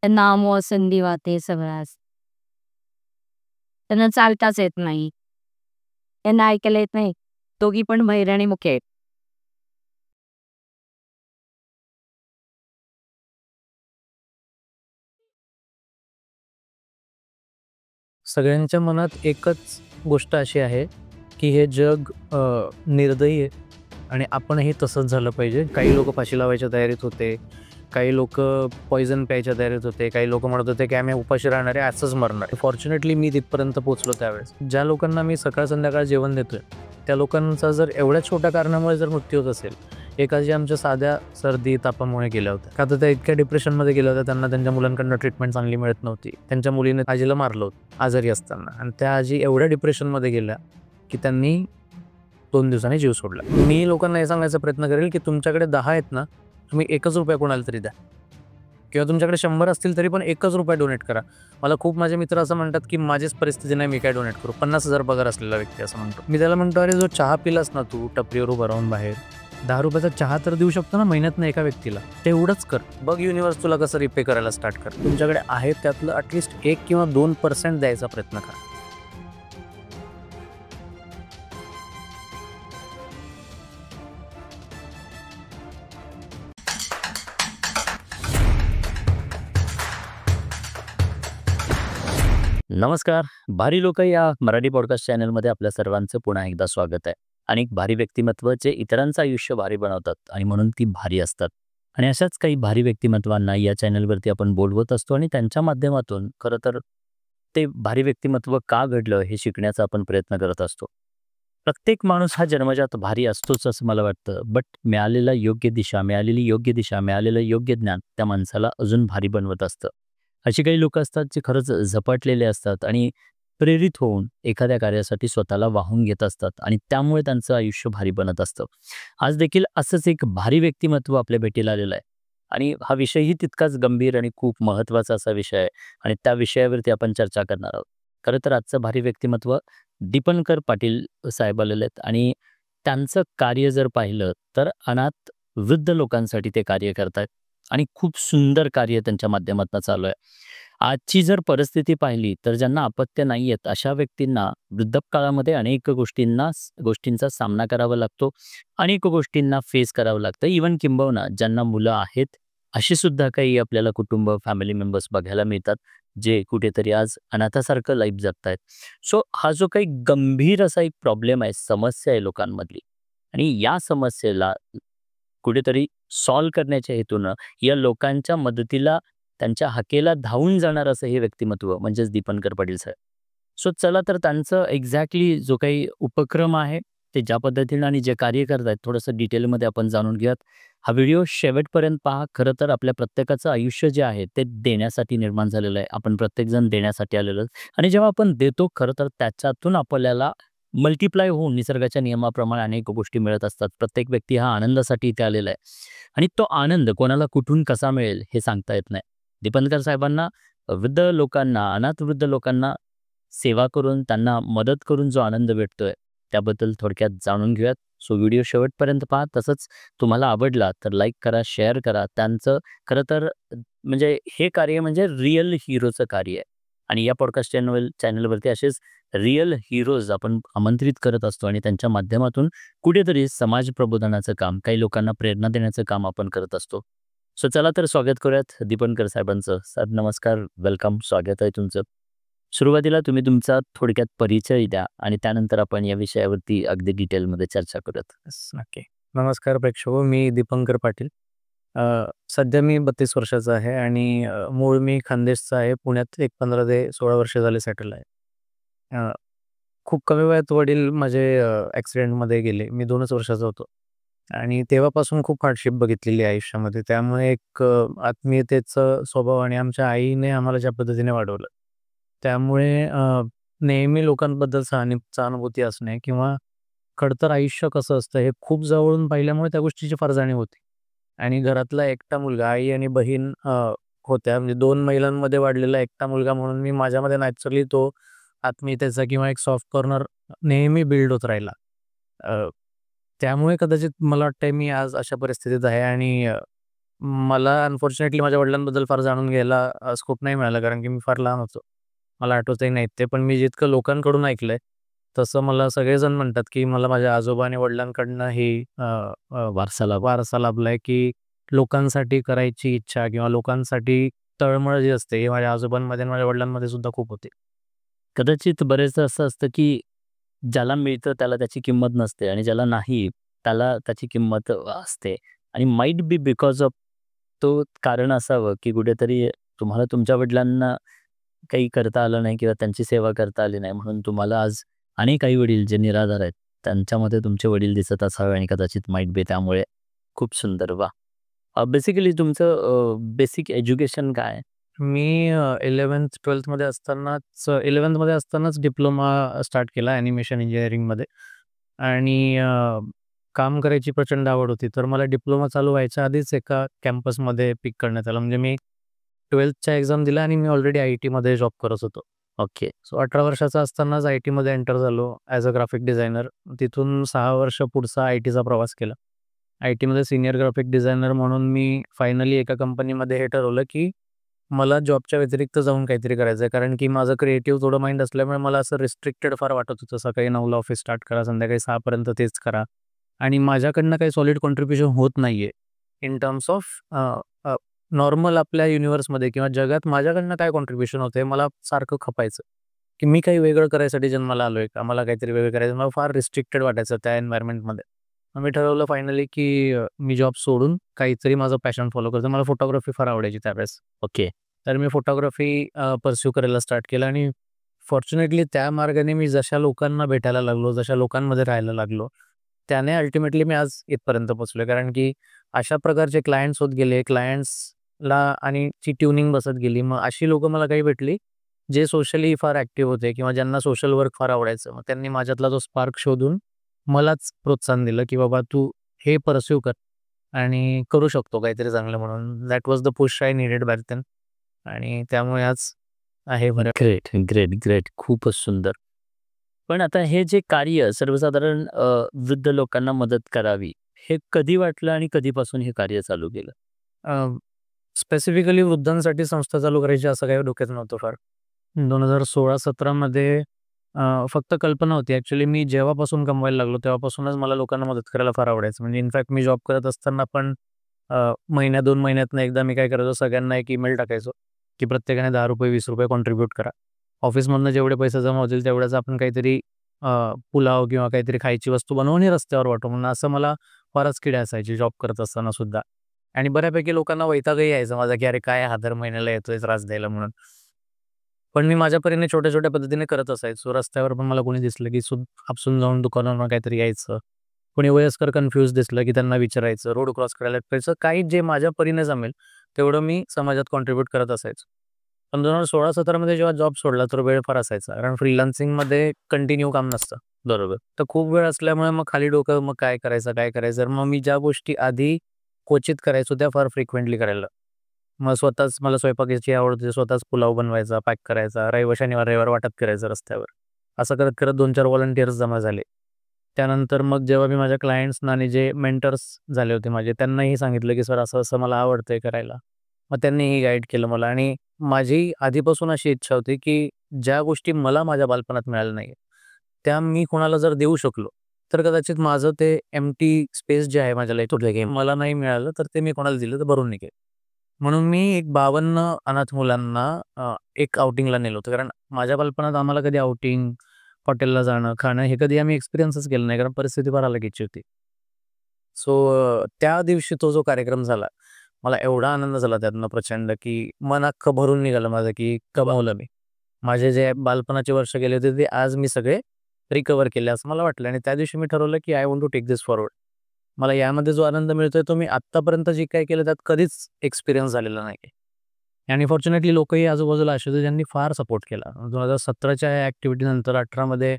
नामो संधिवाते सगळं असतं. त्यांना चालताच येत नाही. त्यांना ऐकायला येत नाही. दोघी पण बहिरे आणि मुके आहेत. सगळ्यांच्या मनात एकच गोष्ट अशी आहे की हे जग निर्दयी आहे आणि आपणही तसंच झालं पाहिजे. काही लोक फाशी लावायच्या तयारीत होते, काही लोक पॉइझन प्यायच्या तयारीत होते, काही लोक म्हणत होते की आम्ही उपाशी राहणार आहे, असंच मरणार आहे. फॉर्च्युनेटली मी तिथपर्यंत पोहोचलो त्यावेळेस. ज्या लोकांना मी सकाळ संध्याकाळ जेवण देतोय त्या लोकांचा जर एवढ्या छोट्या कारणामुळे जर मृत्यू होत असेल, एकाची आमच्या साध्या सर्दी तापामुळे गेल्या होत्या. का तर त्या इतक्या डिप्रेशनमध्ये गेल्या होत्या, त्यांना त्यांच्या मुलांकडनं ट्रीटमेंट चांगली मिळत नव्हती. त्यांच्या मुलीने आजीला मारलं होतं आजारी असताना, आणि त्या आजी एवढ्या डिप्रेशनमध्ये गेल्या की त्यांनी 2 दिवसांनी जीव सोडला. मी लोकांना हे सांगायचा प्रयत्न करेल की तुमच्याकडे 10 आहेत ना, तुम्ही 1च रुपया कोणाला तरी द्या, किंवा तुमच्याकडे 100 असतील तरी पण 1च रुपया डोनेट करा. मला खूप माझे मित्र असं म्हणतात की माझीच परिस्थिती नाही, मी काय डोनेट करू. 50,000 पगार असलेला व्यक्ती असं म्हणतो. मी त्याला म्हणतो, अरे जो चहा पिलास ना तू टपरीवर उभं राहून बाहेर, 10 रुपयाचा चहा तर देऊ शकतो ना महिन्यातनं एका व्यक्तीला. तेवढंच कर. बघ युनिवर्स तुला कसं रिपे करायला स्टार्ट कर. तुमच्याकडे आहे त्यातलं ॲटलिस्ट 1 किंवा 2% द्यायचा प्रयत्न करा. नमस्कार. भारी लोक या मराठी पॉडकास्ट चॅनलमध्ये आपल्या सर्वांचं पुन्हा एकदा स्वागत आहे. आणि भारी व्यक्तिमत्व जे इतरांचं आयुष्य भारी बनवतात आणि म्हणून ती भारी असतात. आणि अशाच काही भारी व्यक्तिमत्वांना या चॅनलवरती आपण बोलवत असतो आणि त्यांच्या माध्यमातून खरं तर ते भारी व्यक्तिमत्व का घडलं हे शिकण्याचा आपण प्रयत्न करत असतो. प्रत्येक माणूस हा जन्मजात भारी असतोच असं मला वाटतं, बट मिळालेली योग्य दिशा, मिळालेलं योग्य ज्ञान त्या माणसाला अजून भारी बनवत असतं. अशी काही लोक असतात जे खरंच झपाटलेले असतात आणि प्रेरित होऊन एखाद्या कार्यासाठी स्वतःला वाहून घेत असतात आणि त्यामुळे त्यांचं आयुष्य भारी बनत असतं. आज देखील असंच एक भारी व्यक्तिमत्व आपल्या भेटीला आलेलं आहे आणि हा विषयही तितकाच गंभीर आणि खूप महत्त्वाचा असा विषय आहे आणि त्या विषयावरती आपण चर्चा करणार आहोत. खरं तर आजचं भारी व्यक्तिमत्व दीपनकर पाटील साहेब आलेले आहेत आणि त्यांचं कार्य जर पाहिलं तर अनाथ वृद्ध लोकांसाठी ते कार्य करतात आणि खूप सुंदर कार्य त्यांच्या माध्यमातून चालू आहे. आजची जर परिस्थिती पाहिली तर ज्यांना अपत्य नाही आहेत अशा व्यक्तींना वृद्धापकाळामध्ये अनेक गोष्टींचा सामना करावा लागतो, अनेक गोष्टींना फेस करावं लागतं. इवन किंबहुना ज्यांना मुलं आहेत अशी सुद्धा काही आपल्याला कुटुंब फॅमिली मेंबर्स बघायला मिळतात जे कुठेतरी आज अनाथासारखं लाईफ जगतायत. सो हा जो काही गंभीर असा एक प्रॉब्लेम आहे, समस्या आहे लोकांमधली, आणि या समस्येला कुठेतरी सॉल्व्ह करण्याच्या हेतूनं या लोकांच्या मदतीला त्यांच्या हाकेला धावून जाणार असं हे व्यक्तिमत्व म्हणजेच दीपनकर पाटील साहेब. सो चला तर त्यांचं एक्झॅक्टली जो काही उपक्रम आहे ते ज्या पद्धतीनं आणि जे कार्य करत आहेत थोडंसं डिटेलमध्ये आपण जाणून घेऊयात. हा व्हिडिओ शेवटपर्यंत पहा. खरं तर आपल्या प्रत्येकाचं आयुष्य जे आहे ते देण्यासाठी निर्माण झालेलं आहे. आपण प्रत्येकजण देण्यासाठी आलेलो आहोत आणि जेव्हा आपण देतो खरं तर त्याच्यातून आपल्याला मल्टिप्लाय होऊन निसर्गाच्या नियमाप्रमाणे अनेक गोष्टी मिळत असतात. प्रत्येक व्यक्ती हा आनंदासाठी इथे आलेला आहे आणि तो आनंद कोणाला कुठून कसा मिळेल हे सांगता येत नाही. दीपनकर साहेबांना वृद्ध लोकांना, अनाथ वृद्ध लोकांना सेवा करून त्यांना मदत करून जो आनंद भेटतोय त्याबद्दल थोडक्यात जाणून घेऊयात. सो व्हिडिओ शेवटपर्यंत पहा. तसंच तुम्हाला आवडला तर लाईक करा, शेअर करा. त्यांचं खरं तर म्हणजे हे कार्य म्हणजे रिअल हिरोचं कार्य आहे आणि या पॉडकास्ट चॅनलवरती असेच रिअल हिरोज आपण आमंत्रित करत असतो आणि त्यांच्या माध्यमातून कुठेतरी समाज प्रबोधनाचं काम, काही लोकांना प्रेरणा देण्याचं काम आपण करत असतो. सो चला तर स्वागत करूयात दीपनकर साहेबांचं. सर नमस्कार, वेलकम, स्वागत आहे तुमचं. सुरुवातीला तुम्ही तुमचा थोडक्यात परिचय द्या आणि त्यानंतर आपण या विषयावरती अगदी डिटेलमध्ये चर्चा करूयात. नक्की. नमस्कार प्रेक्षको, मी दीपंकर पाटील. सध्या मी 32 वर्षाचा आहे आणि मूळ मी खानदेशचा आहे. पुण्यात एक 15 ते 16 वर्ष झाले सेटल आहे. खूप कमी वयात वडील माझे ॲक्सिडेंटमध्ये गेले. मी 2च वर्षाचा होतो आणि तेव्हापासून खूप हार्डशिप बघितलेली आहे आयुष्यामध्ये. त्यामुळे एक आत्मीयतेचा स्वभाव आणि आमच्या आईने आम्हाला ज्या पद्धतीने वाढवलं, त्यामुळे नेहमी लोकांबद्दल सहानुभूती असणे किंवा खडतर आयुष्य कसं असतं हे खूप जवळून पाहिल्यामुळे त्या गोष्टीची फार जाणीव होती. आणि घरातला एकटा मुलगा, आई आणि बहीण होत्या, म्हणजे 2 महिलांमध्ये वाढलेला एकटा मुलगा म्हणून मी माझ्यामध्ये नॅचरली तो आत्मीयतेचा किंवा एक सॉफ्ट कॉर्नर नेहमी बिल्ड होत राहिला. त्यामुळे कदाचित मला वाटतंय मी आज अशा परिस्थितीत आहे आणि मला अनफॉर्च्युनेटली माझ्या वडिलांबद्दल फार जाणून घ्यायला स्कोप नाही मिळाला, कारण की मी फार लहान होतो. मला आठवतही नाहीत ते. पण मी जितकं लोकांकडून ऐकलंय, तसं मला सगळेजण म्हणतात, की मला माझ्या आजोबा आणि वडिलांकडनं ही वारसा लाभलाय, की लोकांसाठी करायची इच्छा किंवा लोकांसाठी तळमळ जी असते, ही माझ्या आजोबांमध्ये आणि माझ्या वडिलांमध्ये सुद्धा खूप होती. कदाचित बरेचदा असं असतं, की ज्याला मिळतं त्याला त्याची किंमत नसते आणि ज्याला नाही त्याला त्याची किंमत असते आणि माईट बी बिकॉज ऑफ तो कारण असावं, की कुठेतरी तुम्हाला तुमच्या वडिलांना काही करता आलं नाही किंवा त्यांची सेवा करता आली नाही म्हणून तुम्हाला आज आणि काही वडील जे निराधार आहेत, त्यांच्यामध्ये तुमचे वडील दिसत असावे आणि कदाचित माईट बी त्यामुळे. खूप सुंदर. वाह! बेसिकली तुमचं बेसिक एज्युकेशन काय आहे? मी 11th-12th मध्ये असतानाच डिप्लोमा स्टार्ट केला ॲनिमेशन इंजिनिअरिंगमध्ये आणि काम करायची प्रचंड आवड होती. तर मला डिप्लोमा चालू व्हायच्या आधीच एका कॅम्पसमध्ये पिक करण्यात आलं. म्हणजे मी 12thच्या एक्झाम दिल्या आणि मी ऑलरेडी आय-टीमध्ये जॉब करत होतो. ओके. सो 18 वर्षाचा असतानाच आय-टीमध्ये एंटर झालो ॲज अ ग्राफिक डिझायनर. तिथून 6 वर्ष पुढचा आय-टीचा प्रवास केला. आय-टीमध्ये सीनियर ग्राफिक डिझायनर म्हणून मी फायनली एका कंपनीमध्ये हे ठरवलं, की मला जॉबच्या व्यतिरिक्त जाऊन काहीतरी करायचं आहे. कारण की माझं क्रिएटिव्ह थोडं माइंड असल्यामुळे मला असं रिस्ट्रिक्टेड फार वाटत होतं. सकाळी 9ला ऑफिस स्टार्ट करा, संध्याकाळी 6 पर्यंत तेच करा आणि माझ्याकडनं काही सॉलिड कॉन्ट्रिब्युशन होत नाहीये इन टर्म्स ऑफ नॉर्मल आपल्या युनिव्हर्समध्ये किंवा जगात माझ्याकडनं काय कॉन्ट्रिब्युशन होतंय मला सारखं खपायचं, की मी काही वेगळं करायसाठी जन्माला आलोय का? मला काहीतरी वेगळं करायचं. मला फार रिस्ट्रिक्टेड वाटायचं त्या एन्व्हायर्नमेंटमध्ये. मग मी ठरवलं फायनली, की मी जॉब सोडून काहीतरी माझं पॅशन फॉलो करतो. मला फोटोग्राफी फार आवडायची त्यावेळेस. ओके. तर मी फोटोग्राफी पर्स्यू करायला स्टार्ट केलं आणि फॉर्च्युनेटली त्या मार्गाने मी जशा लोकांना भेटायला लागलो, जशा लोकांमध्ये राहायला लागलो, त्याने अल्टिमेटली मी आज इथपर्यंत पोहोचलोय. कारण की अशा प्रकारचे क्लायंट्स होत गेले, क्लायंट्सला आणि ची ट्युनिंग बसत गेली. मग अशी लोकं मला काही भेटली, जे सोशली फार ॲक्टिव्ह होते किंवा ज्यांना सोशल वर्क फार आवडायचं. मग त्यांनी माझ्यातला तो स्पार्क शोधून मलाच प्रोत्साहन दिलं, की बाबा तू हे पर्स्यू कर आणि करू शकतो काहीतरी चांगलं म्हणून. That was the push I needed back then आणि त्यामुळे आज आहे बरं. Great, great, great. खूपच सुंदर. पण आता हे जे कार्य सर्वसाधारण वृद्ध लोकांना मदत करावी, हे कधी वाटलं आणि कधीपासून हे कार्य चालू केलं? स्पेसिफिकली वृद्धांसाठी संस्था चालू करायची असं काही डोक्यात नव्हतं फार. 2016-17 मध्ये फक्त कल्पना होती. ॲक्च्युअली मी जेव्हापासून कमवायला लागलो तेव्हापासूनच मला लोकांना मदत करायला फार आवडायचं. म्हणजे इनफॅक्ट मी जॉब करत असताना पण महिन्या 2 महिन्यातनं एकदा मी काय करायचो, सगळ्यांना एक ईमेल टाकायचो, की प्रत्येकाने ₹10 ₹20 कॉन्ट्रिब्यूट करा. ऑफिसमधनं जेवढे पैसे जमा होतील तेवढ्याचा आपण काहीतरी पुलाव किंवा काहीतरी खायची वस्तू बनवू आणि रस्त्यावर वाटू म्हणून असं मला फारच किडे असायची जॉब करत असताना सुद्धा. आणि बऱ्यापैकी लोकांना वैतागही यायचा माझा, की "अरे काय हा दर महिन्याला येतोय त्रास द्यायला" म्हणून. पण मी माझ्या परीने छोट्या-छोट्या पद्धतीने करत असायचो. रस्त्यावर पण मला कोणी दिसलं, की आपसून जाऊन दुकानावर काहीतरी यायचं. कोणी वयस्कर कन्फ्यूज दिसलं, की त्यांना विचारायचं, रोड क्रॉस करायला लागायचं. काही जे माझ्या परीने जमेल तेवढं मी समाजात कॉन्ट्रिब्यूट करत असायचो. पण 2016-17 मध्ये जेव्हा जॉब सोडला तर वेळ फार असायचा. कारण फ्रीलान्सिंगमध्ये कंटिन्यू काम नसतं. बरोबर. तर खूप वेळ असल्यामुळे मग खाली डोकं मग काय करायचं, काय करायचं? तर मग मी ज्या गोष्टी आधी क्वचित करायचो त्या फार फ्रिक्वेंटली करायला. मग स्वतःच मला स्वयंपाकाची आवड होती. स्वतःच पुलाव बनवायचा, पॅक करायचा. शनिवार-रविवार वाटप करायचं रस्त्यावर. असं करत-करत 2-4 व्हॉलंटिअर्स जमा झाले. त्यानंतर मग जेव्हा मी माझ्या क्लायंट्सना आणि जे मेंटर्स झाले होते माझे, त्यांनाही सांगितलं, की "सर असं-असं मला आवडतंय करायला." मग त्यांनीही गाईड केलं मला आणि माझी आधीपासून अशी इच्छा होती, की ज्या गोष्टी मला माझ्या बालपणात मिळाल्या नाहीये, त्या मी कोणाला जर देऊ शकलो, तर कदाचित माझं ते एम्प्टी स्पेस जे आहे माझ्या लाईफमध्ये मला नाही मिळालं, तर ते मी कोणाला दिलं तर भरून निघेल. म्हणून मी एक 52 अनाथ मुलांना एक आउटिंगला नेलं होतं. कारण माझ्या बालपणात आम्हाला कधी आउटिंग, हॉटेलला जाणं, खाणं हे कधी आम्ही एक्सपिरियन्सच केलं नाही. कारण परिस्थिती फार हलाखीची होती. सो त्या दिवशी तो जो कार्यक्रम झाला, मला एवढा आनंद झाला त्यातनं प्रचंड, की मन अख्खं भरून निघालं माझं, की कमावलं मी. माझे जे बालपणाचे वर्ष गेले होते ते आज मी सगळे रिकव्हर केले असं मला वाटलं आणि त्या दिवशी मी ठरवलं, की I want to take this forward. मला यामध्ये जो आनंद मिळतोय तो मी आत्तापर्यंत जे काही केलं त्यात कधीच एक्सपिरियन्स झालेला नाही. आणि फॉर्च्युनेटली लोकही आजूबाजूला असे होते ज्यांनी फार सपोर्ट केला. 2017च्या या ॲक्टिव्हिटीनंतर 18 मध्ये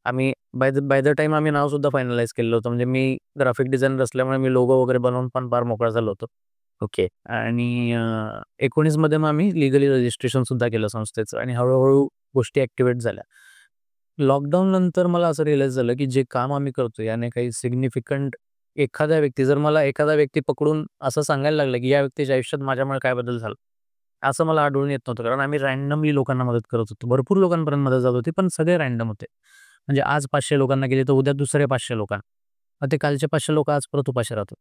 आम्ही बाय द टाईम आम्ही नावसुद्धा फायनलाईज केलेलं होतं. म्हणजे मी ग्राफिक डिझायनर असल्यामुळे मी लोगो वगैरे बनवून पण फार मोकळा झालो होतो. ओके. आणि 19 मध्ये मग आम्ही लीगली रजिस्ट्रेशन सुद्धा केलं संस्थेचं आणि हळू गोष्टी ॲक्टिव्हेट झाल्या. लॉकडाऊन नंतर मला असं रिअलाईज झालं, की जे काम आम्ही करतो याने काही सिग्निफिकंट एखादा व्यक्ती पकडून असं सांगायला लागलं की या व्यक्तीच्या आयुष्यात माझ्यामुळे काय बदल झाला, असं मला आढळून येत नव्हतं. कारण आम्ही रॅन्डमली लोकांना मदत करत होतो. भरपूर लोकांपर्यंत मदत जात होती, पण सगळे रॅन्डम होते. म्हणजे आज 500 लोकांना गेली तर उद्या दुसरे 500 लोकांना. मग ते कालचे 500 लोक आज परत उपाशी राहतात.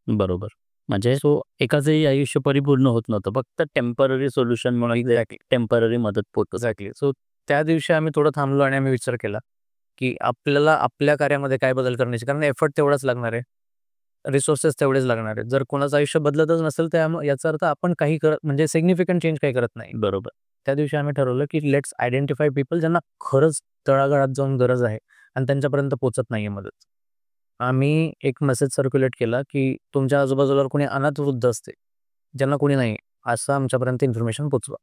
बरोबर. म्हणजे एकाचंही आयुष्य परिपूर्ण होत नव्हतं. फक्त टेम्पररी सोल्युशन म्हणून Exactly. टेम्पररी मदत पोहोचत. एक्झॅक्टली. सो त्या दिवशी आम्ही थोडं थांबलो आणि आम्ही विचार केला की आपल्याला आपल्या कार्यामध्ये काय बदल करण्याची, कारण एफर्ट तेवढाच लागणार आहे, रिसोर्सेस तेवढेच लागणार आहेत. जर कोणाचं आयुष्य बदलतच नसेल तर याचा अर्थ आपण काही करत, म्हणजे सिग्निफिकंट चेंज काही करत नाही. बरोबर. त्या दिवशी आम्ही ठरवलं की लेट्स आयडेंटिफाय पीपल ज्यांना खरंच तळागाळात जाऊन गरज आहे आणि त्यांच्यापर्यंत पोहोचत नाहीये मदत. आम्ही एक मेसेज सर्क्युलेट केला की तुमच्या आजूबाजूला कोणी अनाथ वृद्ध असते, ज्यांना कोणी नाही, असं आमच्यापर्यंत इन्फॉर्मेशन पोचवा.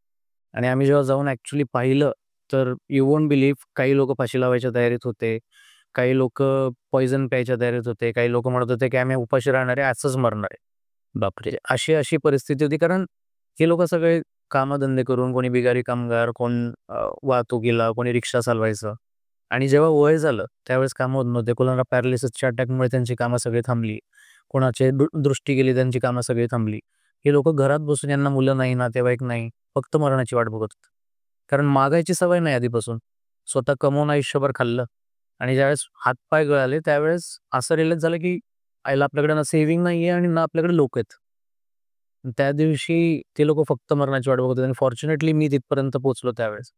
आणि आम्ही जेव्हा जाऊन ॲक्च्युली पाहिलं तर यू वोंट बिलीव्ह, काही लोक फाशी लावायच्या तयारीत होते, काही लोक पॉइझन प्यायच्या तयारीत होते, काही लोक म्हणत होते की आम्ही उपाशी राहणार आहे, असंच मरणार आहे. बापरे! अशी परिस्थिती होती. कारण हे लोक सगळे कामधंदे करून, कोणी बिगारी कामगार, कोण वाहतुकीला, कोणी रिक्षा चालवायचं. आणि जेव्हा वय झालं त्यावेळेस कामं होत नव्हते. कोणाला पॅरालिसिसच्या अटॅकमुळे त्यांची कामं सगळी थांबली, कोणाचे दृष्टी गेली, त्यांची कामं सगळी थांबली. हे लोक घरात बसून, यांना मुलं नाही, नातेवाईक नाही, फक्त मरणाची वाट बघत होते. कारण मागायची सवय नाही आधीपासून, स्वतः कमवून आयुष्यभर खाल्लं. आणि ज्यावेळेस हातपाय गळाले त्यावेळेस असं रिअलाइज झालं की आईला आपल्याकडे ना सेव्हिंग नाहीये आणि ना आपल्याकडे लोक आहेत. त्या दिवशी ते लोक फक्त मरणाची वाट बघत होते आणि फॉर्च्युनेटली मी तिथपर्यंत पोहोचलो त्यावेळेस.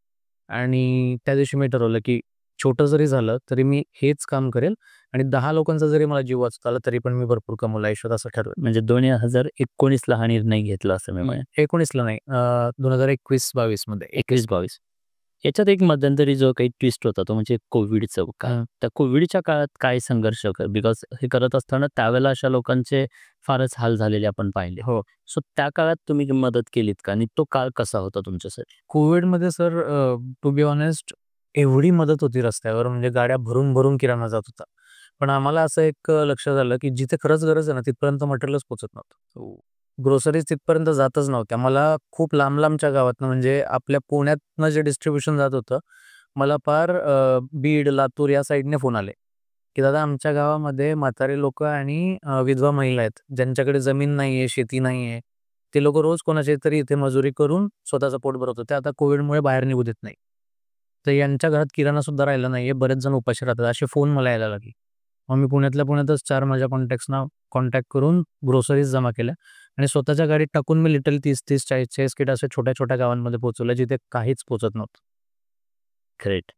आणि त्या दिवशी मी ठरवलं की छोटं जरी झालं तरी मी हेच काम करेल आणि 10 लोकांचा जरी मला जीव वाचवता आला तरी पण मी भरपूर कमवलं आयुष्यात, असं ठरवलं. म्हणजे 2019ला हा निर्णय घेतला असं मी म्हणेन. 19ला नाही, 2021-22 मध्ये. 21-22 याच्यात एक मध्यंतरी जो काही ट्विस्ट होता तो म्हणजे कोविडचं काळ. त्या कोविडच्या काळात काय संघर्ष बिकॉज हे करत असताना त्यावेळेला अशा लोकांचे फारच हाल झालेले आपण पाहिले. हो. सो त्या काळात तुम्ही मदत केलीत का आणि तो काळ कसा होता तुमच्यासाठी? कोविडमध्ये सर, टू बी ऑनेस्ट, एवढी मदत होती रस्त्यावर, म्हणजे गाड्या भरून भरून किराणा जात होता. पण आम्हाला असं एक लक्षात आलं की जिथे खरंच गरज आहे ना तिथपर्यंत मटेरियलच पोहोचत नव्हतं. ग्रोसरीज तिथपर्यंत जातच नव्हत्या. मला खूप लांब लांबच्या गावातनं, म्हणजे आपल्या पुण्यातनं जे डिस्ट्रीब्युशन जात होतं, मला फार बीड, लातूर या साईडने फोन आले की दादा आमच्या गावामध्ये म्हातारे लोक आणि विधवा महिला आहेत, ज्यांच्याकडे जमीन नाहीये, शेती नाहीये. ते लोक रोज कोणाचे तरी इथे मजुरी करून स्वतःचं पोट भरत होते. आता कोविडमुळे बाहेर निघू देत नाही, तर यांच्या घरात किराणा सुद्धा राहिला नाहीये, बरेच जण उपाशी राहतात. असे फोन मला यायला लागले. मग मी पुण्यातल्या पुण्यातच 4 माझ्या कॉन्टॅक्ट्सना कॉन्टॅक्ट करून ग्रोसरीज जमा केल्या आणि स्वतःच्या गाडीत टाकून मी लिटल 30-30, 40-40 किट असे छोट्या छोट्या गावांमध्ये पोहोचवलं जिथे काहीच पोहोचत नव्हतं. ग्रेट.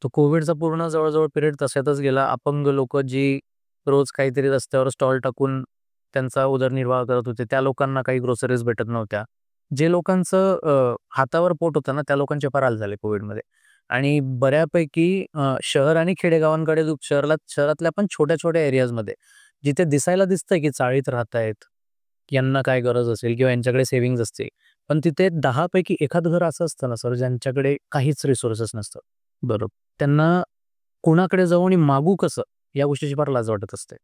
तो कोविडचा पूर्ण जवळजवळ पिरियड तशातच गेला. अपंग लोक जी रोज काहीतरी रस्त्यावर स्टॉल टाकून त्यांचा उदरनिर्वाह करत होते, त्या लोकांना काही ग्रोसरीज भेटत नव्हत्या. जे लोकांचं हातावर पोट होतं ना, त्या लोकांचे फार हाल झाले कोविडमध्ये. आणि बऱ्यापैकी शहर आणि खेडेगावांकडे शहरातल्या पण छोट्या छोट्या एरियाजमध्ये जिथे दिसायला दिसतंय की चाळीत राहतायत, यांना काय गरज असेल किंवा यांच्याकडे सेव्हिंग्ज असते, पण तिथे 10 पैकी एखाद घर असं असतं ना सर, ज्यांच्याकडे काहीच रिसोर्सेस नसतं. बरोबर. त्यांना कोणाकडे जाऊ आणि मागू कसं, या गोष्टीची फार लाज वाटत असते.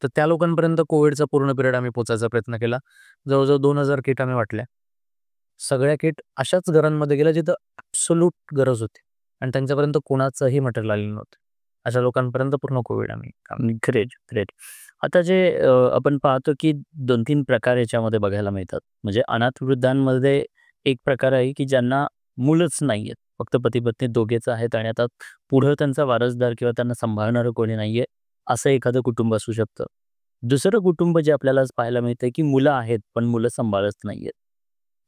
तर त्या लोकांपर्यंत कोविडचा पूर्ण पिरियड आम्ही पोचायचा प्रयत्न केला. जवळजवळ 2000 किट आम्ही वाटल्या. सगळ्या किट अशाच घरांमध्ये गेल्या जिथं ॲब्सोल्यूट गरज होती आणि त्यांच्यापर्यंत कोणाचंही मटेरियल आलेलं नव्हतं. अशा लोकांपर्यंत पूर्ण कोविड आम्ही काम. Great, great. आता जे आपण पाहतो की 2-3 प्रकार याच्यामध्ये बघायला मिळतात. म्हणजे अनाथ वृद्धांमध्ये एक प्रकार आहे की ज्यांना मुलंच नाहीयेत. फक्त पती-पत्नी दोघेच आहेत आणि आता पुढं त्यांचा वारसदार किंवा त्यांना सांभाळणारं कोणी नाहीये, असं एखादं कुटुंब असू शकतं. दुसरं कुटुंब जे आपल्याला आज पाहायला मिळतंय की मुलं आहेत, पण मुलं सांभाळत नाहीयेत.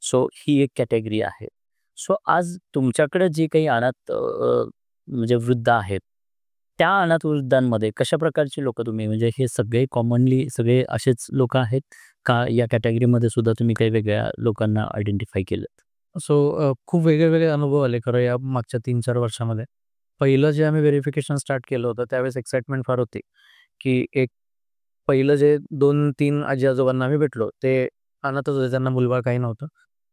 सो ही एक कॅटेगरी आहे. सो आज तुमच्याकडे जे काही अनाथ म्हणजे वृद्ध आहेत, त्या अनाथ वृद्धांमध्ये कशा प्रकारची लोकं तुम्ही, म्हणजे हे सगळे कॉमनली सगळे असेच लोकं आहेत का या कॅटेगरीमध्ये सुद्धा तुम्ही काही वेगळ्या लोकांना आयडेंटिफाय केलंत? सो खूप वेगळे अनुभव आले खरं या मागच्या 3-4 वर्षामध्ये. पहिलं जे आम्ही व्हेरिफिकेशन स्टार्ट केलं होतं त्यावेळेस एक्साइटमेंट फार होती की एक पहिलं जे 2-3 आजी-आजोबांना आम्ही भेटलो ते अनाथच होते, त्यांना मुलबाळ काही नव्हतं.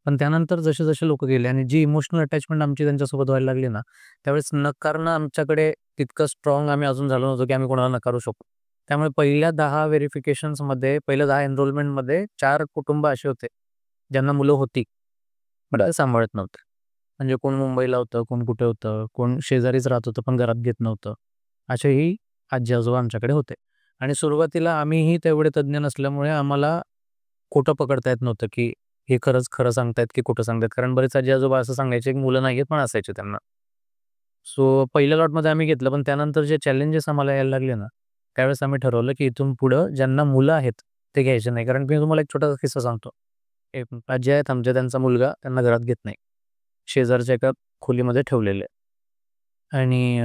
पण त्यानंतर जसे लोकं गेले आणि जी इमोशनल अटॅचमेंट आमची त्यांच्यासोबत व्हायला लागली ना, त्यावेळेस नकारणं आमच्याकडे तितकं स्ट्रॉंग आम्ही अजून झालो नव्हतो की आम्ही कोणाला नकारू शकू. त्यामुळे पहिल्या 10 व्हेरिफिकेशन्समध्ये, पहिल्या 10 एनरोलमेंटमध्ये 4 कुटुंब असे होते ज्यांना मुलं होती, पण ते सांभाळत नव्हते. म्हणजे कोण मुंबईला होतं, कोण कुठे होतं, कोण शेजारीच राहत होतं पण घरात घेत नव्हतं. असेही आजी-आजोबा आमच्याकडे होते. आणि सुरुवातीला आम्हीही तेवढे तज्ज्ञ नसल्यामुळे आम्हाला खोटं पकडता येत नव्हतं, की हे खरंच खरं सांगतायत की खोटं सांगतायत. कारण बरेच आजी-आजोबा असं सांगायचे, की मुलं नाहीयेत पण असायचे त्यांना. सो पहिल्या लॉटमध्ये आम्ही घेतलं, पण त्यानंतर जे चॅलेंजेस आम्हाला यायला लागले ना, त्यावेळेस आम्ही ठरवलं, की इथून पुढं ज्यांना मुलं आहेत, ते घ्यायचे नाही. कारण मी तुम्हाला एक छोटासा किस्सा सांगतो. एक आजी आहेत आमच्या, त्यांचा मुलगा त्यांना घरात घेत नाही. शेजारच्या एका खोलीमध्ये ठेवलेले आणि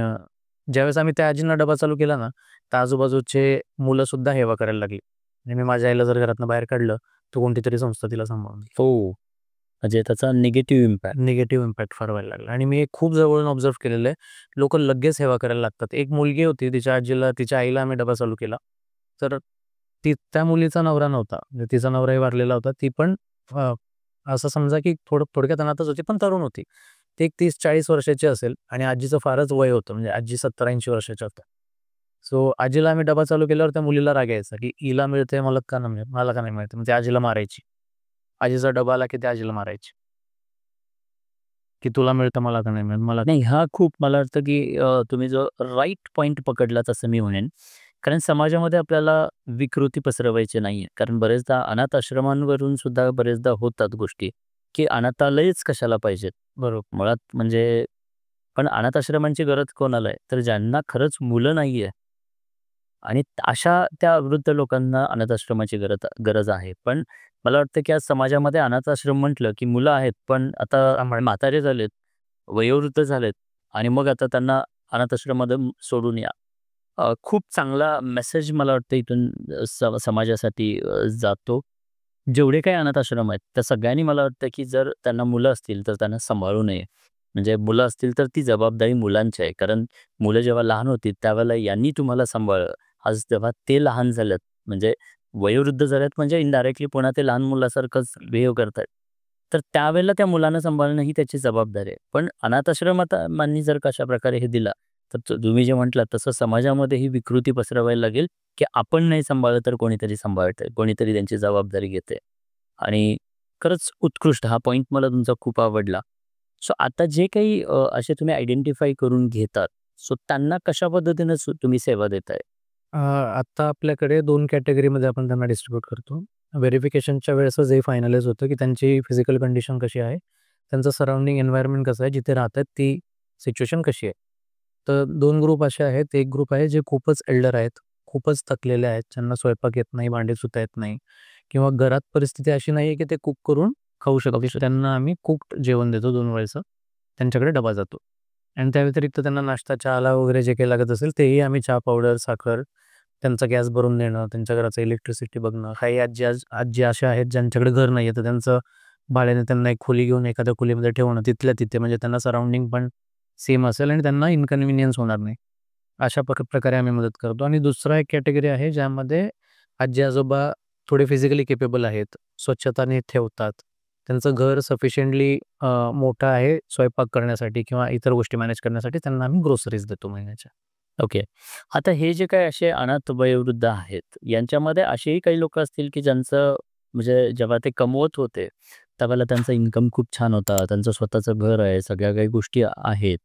ज्यावेळेस आम्ही त्या आजींना डबा चालू केला ना, तर आजूबाजूचे मुलंसुद्धा हेवा करायला लागली. आणि मी माझ्या आईला जर घरातनं बाहेर काढलं, तर कोणतीतरी संस्था तिला सांभाळून घेईल. हो. म्हणजे त्याचा निगेटिव्ह इम्पॅक्ट. निगेटिव्ह इम्पॅक्ट फार व्हायला लागला आणि मी हे खूप जवळून ऑब्झर्व्ह केलेलं आहे. लोकं लगेच हेवा करायला लागतात. एक मुलगी होती, तिच्या आजीला तिच्या आईला आम्ही डबा चालू केला. तर त्या मुलीचा नवरा नव्हता. म्हणजे तिचा नवराही वारलेला होता. ती पण अ, असं समजा की थोडक्यात अनाथच होती, पण तरुण होती. ती एक 30-40 वर्षाची असेल आणि आजीचं फारच वय होतं. म्हणजे आजी 70-80 वर्षाच्या होत्या. सो आजीला आम्ही डबा चालू केल्यावर त्या मुलीला राग यायचा, की हिला मिळतंय मला का नाही मिळत? मला का नाही मिळत? मग ती आजीला मारायची. आजीचा डबा आला की ती आजीला मारायची. की तुला मिळतं मला का नाही मिळत? मला नाही, हा खूप मला वाटतं, की तुम्ही जो राईट पॉइंट पकडलात असं मी म्हणेन. कारण समाजामध्ये आपल्याला विकृती पसरवायची नाहीये. कारण बरेचदा अनाथ आश्रमांवरून सुद्धा बरेचदा होतात गोष्टी, की अनाथालयच कशाला पाहिजेत. बरोबर. मुळात म्हणजे पण अनाथ आश्रमांची गरज कोणाला आहे? तर ज्यांना खरंच मुलं नाहीये आणि अशा त्या वृद्ध लोकांना अनाथ आश्रमाची गरज गरज आहे. पण मला वाटतं, की आज समाजामध्ये अनाथ आश्रम म्हटलं, की मुलं आहेत, पण आता म्हातारे झालेत, वयोवृद्ध झालेत आणि मग आता त्यांना अनाथ आश्रमामध्ये सोडून या. खूप चांगला मेसेज मला वाटतं इथून समाजासाठी जातो. जेवढे काही अनाथ आश्रम आहेत, त्या सगळ्यांनी मला वाटतं, की जर त्यांना मुलं असतील, तर त्यांना सांभाळू नये. म्हणजे मुलं असतील, तर ती जबाबदारी मुलांची आहे. कारण मुलं जेव्हा लहान होती, त्यावेळेला यांनी तुम्हाला सांभाळलं. आज जेव्हा ते लहान झालेत, म्हणजे वयोवृद्ध झालेत, म्हणजे इनडायरेक्टली पुन्हा ते लहान मुलासारखंच बिहेव करतायत. तर त्यावेळेला त्या मुलांना सांभाळणं ही त्याची जबाबदारी आहे. पण अनाथ आश्रमांनी जर कशा प्रकारे हे दिला, तर तुम्ही जे म्हटलात तसं समाजामध्ये ही विकृती पसरवायला लागेल, की आपण नाही सांभाळलं तर कोणीतरी सांभाळतंय, कोणीतरी त्यांची जबाबदारी घेतंय. आणि खरंच उत्कृष्ट हा पॉइंट मला तुमचा खूप आवडला. सो आता जे काही असे तुम्ही आयडेंटिफाय करून घेतात, सो त्यांना कशा पद्धतीनं तुम्ही सेवा देताय? आता आपल्याकडे 2 कॅटेगरीमध्ये आपण त्यांना डिस्ट्रिब्यूट करतो. व्हेरिफिकेशनच्या वेळेसच हे फायनलाईज होतं, की त्यांची फिजिकल कंडिशन कशी आहे, त्यांचं सराउंडिंग एन्व्हायर्नमेंट कसं आहे, जिथे राहतात ती सिच्युएशन कशी आहे. तर 2 ग्रुप असे आहेत. एक ग्रुप आहे जे खूपच एल्डर आहेत, खूपच थकलेले आहेत, ज्यांना स्वयंपाक येत नाही, भांडी धुता येत नाही किंवा घरात परिस्थिती अशी नाही आहे, की ते कुक करून खाऊ शकतील. त्यांना आम्ही कुक्ड जेवण देतो 2 वेळचं. त्यांच्याकडे डबा जातो. आणि त्या व्यतिरिक्त त्यांना नाश्ता, चहाला वगैरे जे काही लागत असेल तेही आम्ही चहा पावडर, साखर, त्यांचा गॅस भरून देणं, त्यांच्या घराचं इलेक्ट्रिसिटी बघणं. काही आजी अशा आहेत ज्यांच्याकडे घर नाही आहे, तर त्यांचं भाड्याने त्यांना एक खोली घेऊन एखाद्या खोलीमध्ये ठेवणं तिथल्या तिथे, म्हणजे त्यांना सराउंडिंग पण सेम असेल आणि त्यांना इन्कन्व्हिनियन्स होणार नाही. अशा प्रकारे आम्ही मदत करतो. आणि दुसरा एक कॅटेगरी आहे ज्यामध्ये आजी-आजोबा थोडे फिजिकली केपेबल आहेत, स्वच्छता नीट ठेवतात. त्यांचं घर सफिशियंटली मोठं आहे स्वयंपाक करण्यासाठी किंवा इतर गोष्टी मॅनेज करण्यासाठी त्यांना आम्ही ग्रोसरीज देतो महिन्याच्या. ओके. आता हे जे काही असे अनाथ वयोवृद्ध आहेत, यांच्यामध्ये असेही काही लोकं असतील, की ज्यांचं म्हणजे जेव्हा ते कमवत होते, त्यावेळेला त्यांचा इन्कम खूप छान होता. त्यांचं स्वतःचं घर आहे, सगळ्या काही गोष्टी आहेत.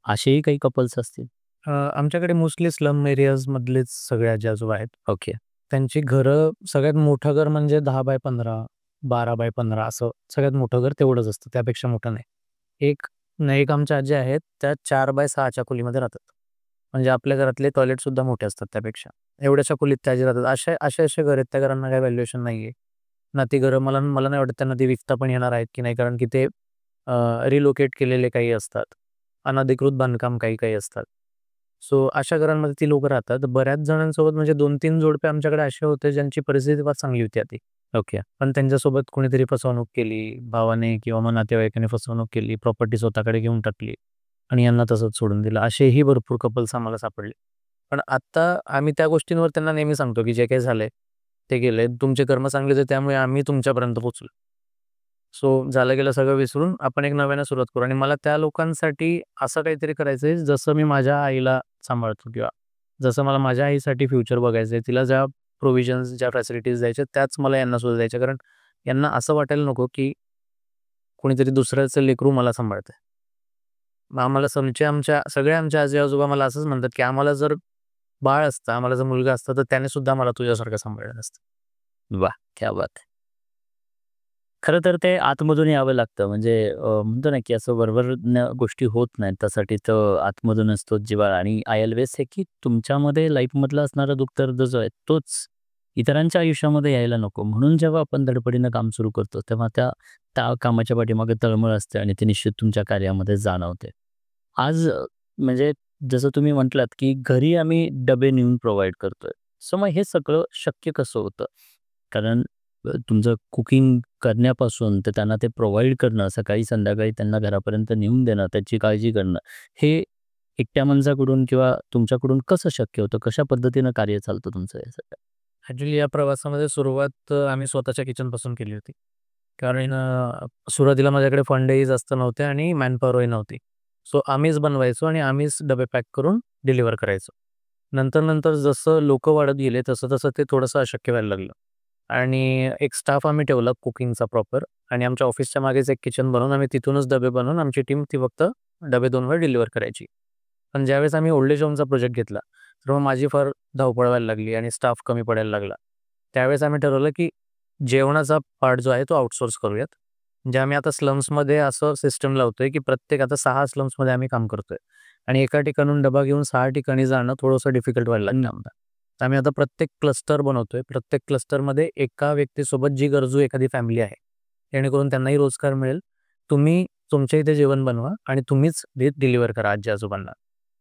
असेही काही कपल्स असतील? आमच्याकडे मोस्टली स्लम एरियाजमधलेच सगळे आजी-आजोबा आहेत. ओके. त्यांची घरं सगळ्यात मोठं घर म्हणजे 10x15, 12x15 असं सगळ्यात मोठं घर तेवढंच असतं, त्यापेक्षा मोठं नाही. एक एक आमच्या आजी आहेत, त्या 4x6च्या खोलीमध्ये राहतात. म्हणजे आपल्या घरातले टॉयलेटसुद्धा मोठे असतात त्यापेक्षा. एवढ्याशा खोलीत त्या आजी राहतात. असे घर आहेत, त्या घरांना काही व्हॅल्युएशन नाही आहे. ना ती घरं मला मला नाही वाटत त्यांना ती विकता पण येणार आहेत की नाही, कारण की ते रिलोकेट केलेले काही असतात. अनधिकृत बांधकाम काही असतात. सो अशा घरांमध्ये ती लोकं राहतात. बऱ्याच जणांसोबत म्हणजे 2-3 जोडपे आमच्याकडे असे होते ज्यांची परिस्थिती फार चांगली होती आधी. ओके. पण त्यांच्यासोबत कोणीतरी फसवणूक केली, भावाने किंवा मग नातेवाईकाने फसवणूक केली, प्रॉपर्टी स्वतःकडे घेऊन टाकली आणि यांना तसंच सोडून दिलं. असेही भरपूर कपल्स आम्हाला सापडले. पण आता आम्ही त्या गोष्टींवर त्यांना नेहमी सांगतो, की जे काही झालंय, ते गेलंय. तुमचे कर्म चांगलेच आहेत, त्यामुळे आम्ही तुमच्यापर्यंत पोहोचलो. सो झालं गेलं सगळं विसरून आपण एक नव्यानं सुरुवात करू. आणि मला त्या लोकांसाठी असं काहीतरी करायचं आहे, जसं मी माझ्या आईला सांभाळतो किंवा जसं मला माझ्या आईसाठी फ्युचर बघायचं आहे, तिला ज्या प्रोव्हिजन्स, ज्या फॅसिलिटीज द्यायच्या त्याच मला यांना सुद्धा द्यायच्या. कारण यांना असं वाटायला नको, की कोणीतरी दुसऱ्याचं लेकरू मला सांभाळतंय. मग आम्हाला आमच्या सगळ्या आमच्या आजी-आजोबा मला असंच म्हणतात, की आम्हाला जर बाळ असतं, आम्हाला जर मुलगा असता तर त्याने सुद्धा मला तुझ्यासारखं सांभाळलं असतं. वाह! क्या बात है! खरं तर ते आतमधून यावं लागतं. म्हणजे म्हणतो ना, की असं वरवरनं गोष्टी होत नाहीत. त्यासाठी तर आतमधूनच तो जिव्हाळा आणि आय ऑल्वेज से की तुमच्यामध्ये लाईफमधला असणारा दुःख-दर्द जो आहे, तोच इतरांच्या आयुष्यामध्ये यायला नको. म्हणून जेव्हा आपण धडपडीनं काम सुरू करतो, तेव्हा त्या त्या कामाच्या पाठीमागे तळमळ असते आणि ती निश्चित तुमच्या कार्यामध्ये जाणवते. आज म्हणजे जसं तुम्ही म्हटलात, की घरी आम्ही डबे नेऊन प्रोव्हाईड करतोय. सो मग हे सगळं शक्य कसं होतं? कारण तुमचं कुकिंग करण्यापासून तर त्यांना ते प्रोव्हाईड करणं, सकाळी संध्याकाळी त्यांना घरापर्यंत नेऊन देणं, त्याची काळजी करणं, हे एकट्या माणसाकडून किंवा तुमच्याकडून कसं शक्य होतं? कशा पद्धतीनं कार्य चालतं तुमचं हे सगळं? ॲक्च्युली या प्रवासामध्ये सुरुवात आम्ही स्वतःच्या किचनपासून केली होती. कारण सुरुवातीला माझ्याकडे फंडही जास्त नव्हते आणि मॅनपॉवरही नव्हती. सो आम्हीच बनवायचो आणि आम्हीच डबे पॅक करून डिलिव्हर करायचो. नंतर जसं लोकं वाढत गेले तसं ते थोडंसं अशक्य व्हायला लागलं आणि एक स्टाफ आम्ही ठेवला कुकिंगचा प्रॉपर आणि आमच्या ऑफिसच्या मागेच एक किचन बनवून आम्ही तिथूनच डबे बनवून आमची टीम ती फक्त डबे 2 वेळा डिलिव्हर करायची. पण ज्यावेळेस आम्ही ओल्ड एज होमचा प्रोजेक्ट घेतला, तर मग माझी फार धावपळ व्हायला लागली आणि स्टाफ कमी पडायला लागला. त्यावेळेस आम्ही ठरवलं, की जेवणाचा पार्ट जो आहे तो आउटसोर्स करूयात. म्हणजे आम्ही आता स्लम्समध्ये असं सिस्टम लावतोय, की प्रत्येक आता 6 स्लम्समध्ये आम्ही काम करतोय आणि एका ठिकाणाहून डबा घेऊन 6 ठिकाणी जाणं थोडंसं डिफिकल्ट व्हायला लागलं आम्हाला. तर आम्ही आता प्रत्येक क्लस्टर बनवतोय. प्रत्येक क्लस्टरमध्ये एका व्यक्तीसोबत जी गरजू एखादी फॅमिली आहे, जेणेकरून त्यांनाही रोजगार मिळेल. तुम्ही तुमच्या इथे जेवण बनवा आणि तुम्हीच डिलिव्हर करा आजी-आजोबांना.